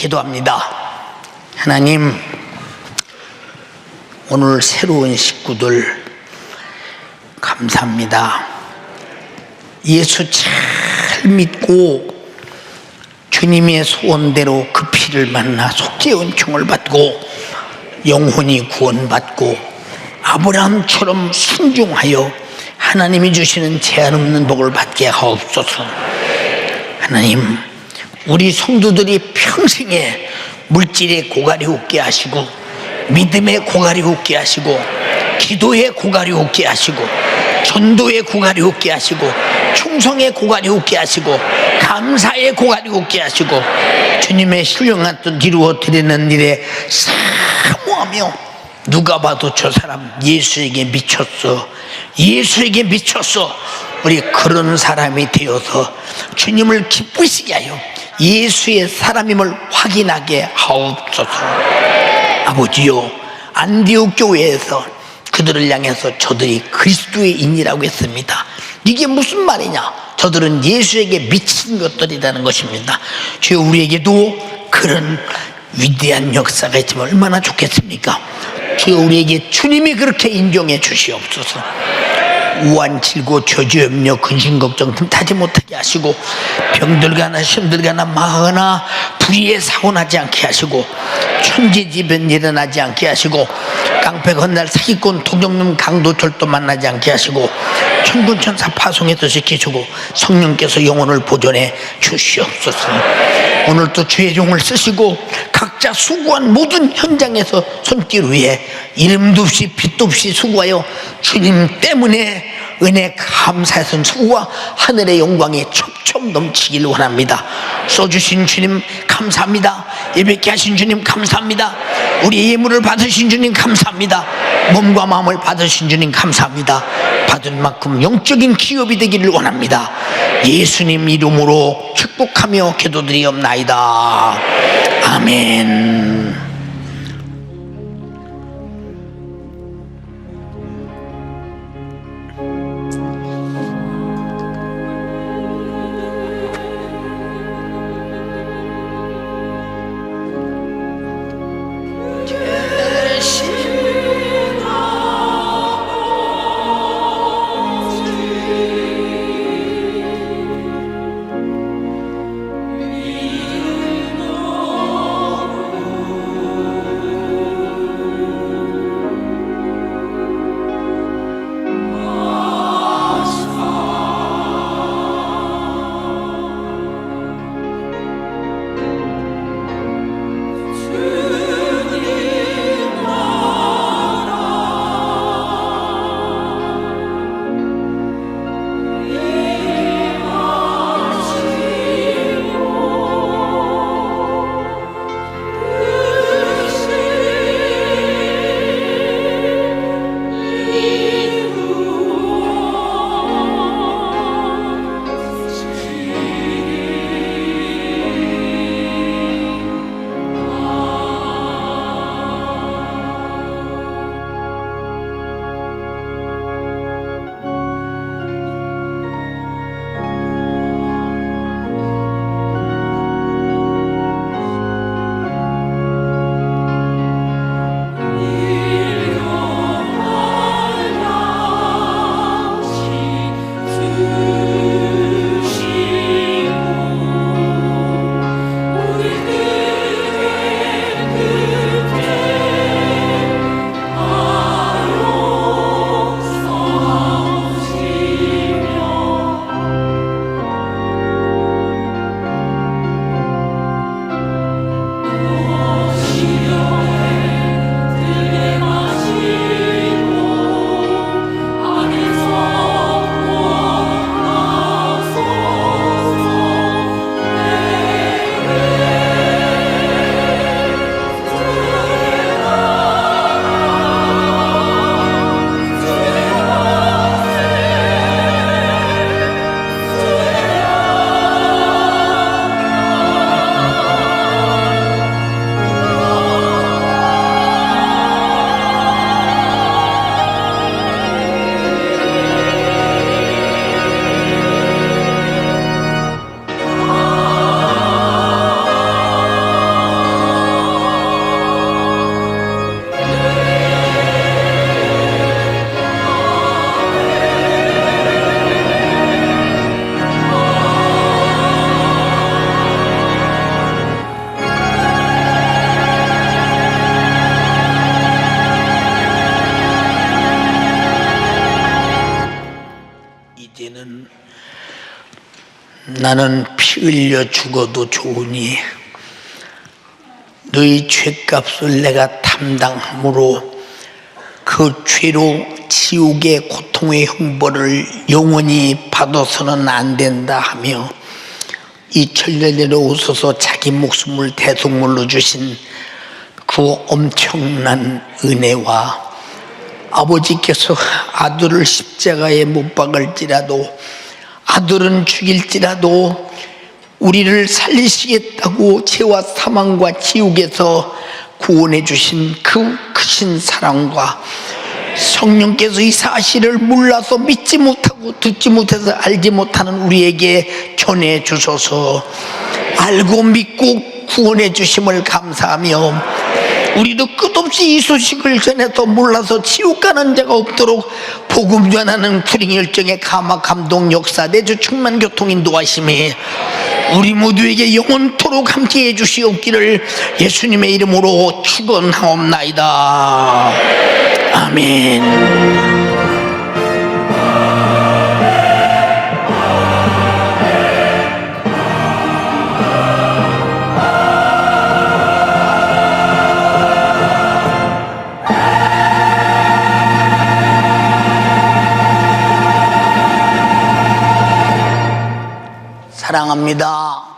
기도합니다. 하나님, 오늘 새로운 식구들 감사합니다. 예수 잘 믿고 주님의 소원대로 그 피를 만나 속죄의 은총을 받고 영혼이 구원받고 아브라함처럼 순종하여 하나님이 주시는 제한 없는 복을 받게 하옵소서. 하나님, 우리 성도들이 평생에 물질의 고갈이 없게 하시고 믿음의 고갈이 없게 하시고 기도의 고갈이 없게 하시고 전도의 고갈이 없게 하시고 충성의 고갈이 없게 하시고 감사의 고갈이 없게 하시고 주님의 훌륭한 뜻 이루어 드리는 일에 사모하며 누가 봐도 저 사람 예수에게 미쳤어, 예수에게 미쳤어, 우리 그런 사람이 되어서 주님을 기쁘시게 하여 예수의 사람임을 확인하게 하옵소서. 아버지요, 안디옥 교회에서 그들을 향해서 저들이 그리스도의인이라고 했습니다. 이게 무슨 말이냐? 저들은 예수에게 미친 것들이라는 것입니다. 주여, 우리에게도 그런 위대한 역사가 있으면 얼마나 좋겠습니까? 주여, 우리에게 주님이 그렇게 인정해 주시옵소서. 우한 질고 저주염려 근심 걱정 틈타지 못하게 하시고 병들거나 힘들거나 마하거나 불의에 사고 나지 않게 하시고 천재지변 일어나지 않게 하시고 깡패 건날 사기꾼 도둑놈 강도철도 만나지 않게 하시고 천군천사 파송해서 지키시고 성령께서 영혼을 보존해 주시옵소서. 오늘도 주의 종을 쓰시고 각자 수고한 모든 현장에서 손길 위에 이름도 없이 빛도 없이 수고하여 주님 때문에 은혜 감사해서 수고와 하늘의 영광이 첩첩 넘치길 원합니다. 써주신 주님 감사합니다. 예배케 하신 주님 감사합니다. 우리 예물을 받으신 주님 감사합니다. 몸과 마음을 받으신 주님 감사합니다. 받은 만큼 영적인 기업이 되기를 원합니다. 예수님 이름으로 축복하며 기도드리옵나이다. 아멘. 이제는 나는 피 흘려 죽어도 좋으니 너희 죄값을 내가 담당함으로 그 죄로 지옥의 고통의 형벌을 영원히 받아서는 안 된다 하며 이 천년내로 오셔서 자기 목숨을 대속물로 주신 그 엄청난 은혜와 아버지께서 아들을 십자가에 못 박을지라도 아들은 죽일지라도 우리를 살리시겠다고 죄와 사망과 지옥에서 구원해 주신 그 크신 사랑과 성령께서 이 사실을 몰라서 믿지 못하고 듣지 못해서 알지 못하는 우리에게 전해 주셔서 알고 믿고 구원해 주심을 감사하며 우리도 끝없이 이 소식을 전해서 몰라서 지옥 가는 자가 없도록 복음 전하는 구링 열정의 감화 감동 역사 내주 충만 교통 인도하심에 우리 모두에게 영원토록 함께해 주시옵기를 예수님의 이름으로 축원하옵나이다. 아멘. 사랑합니다.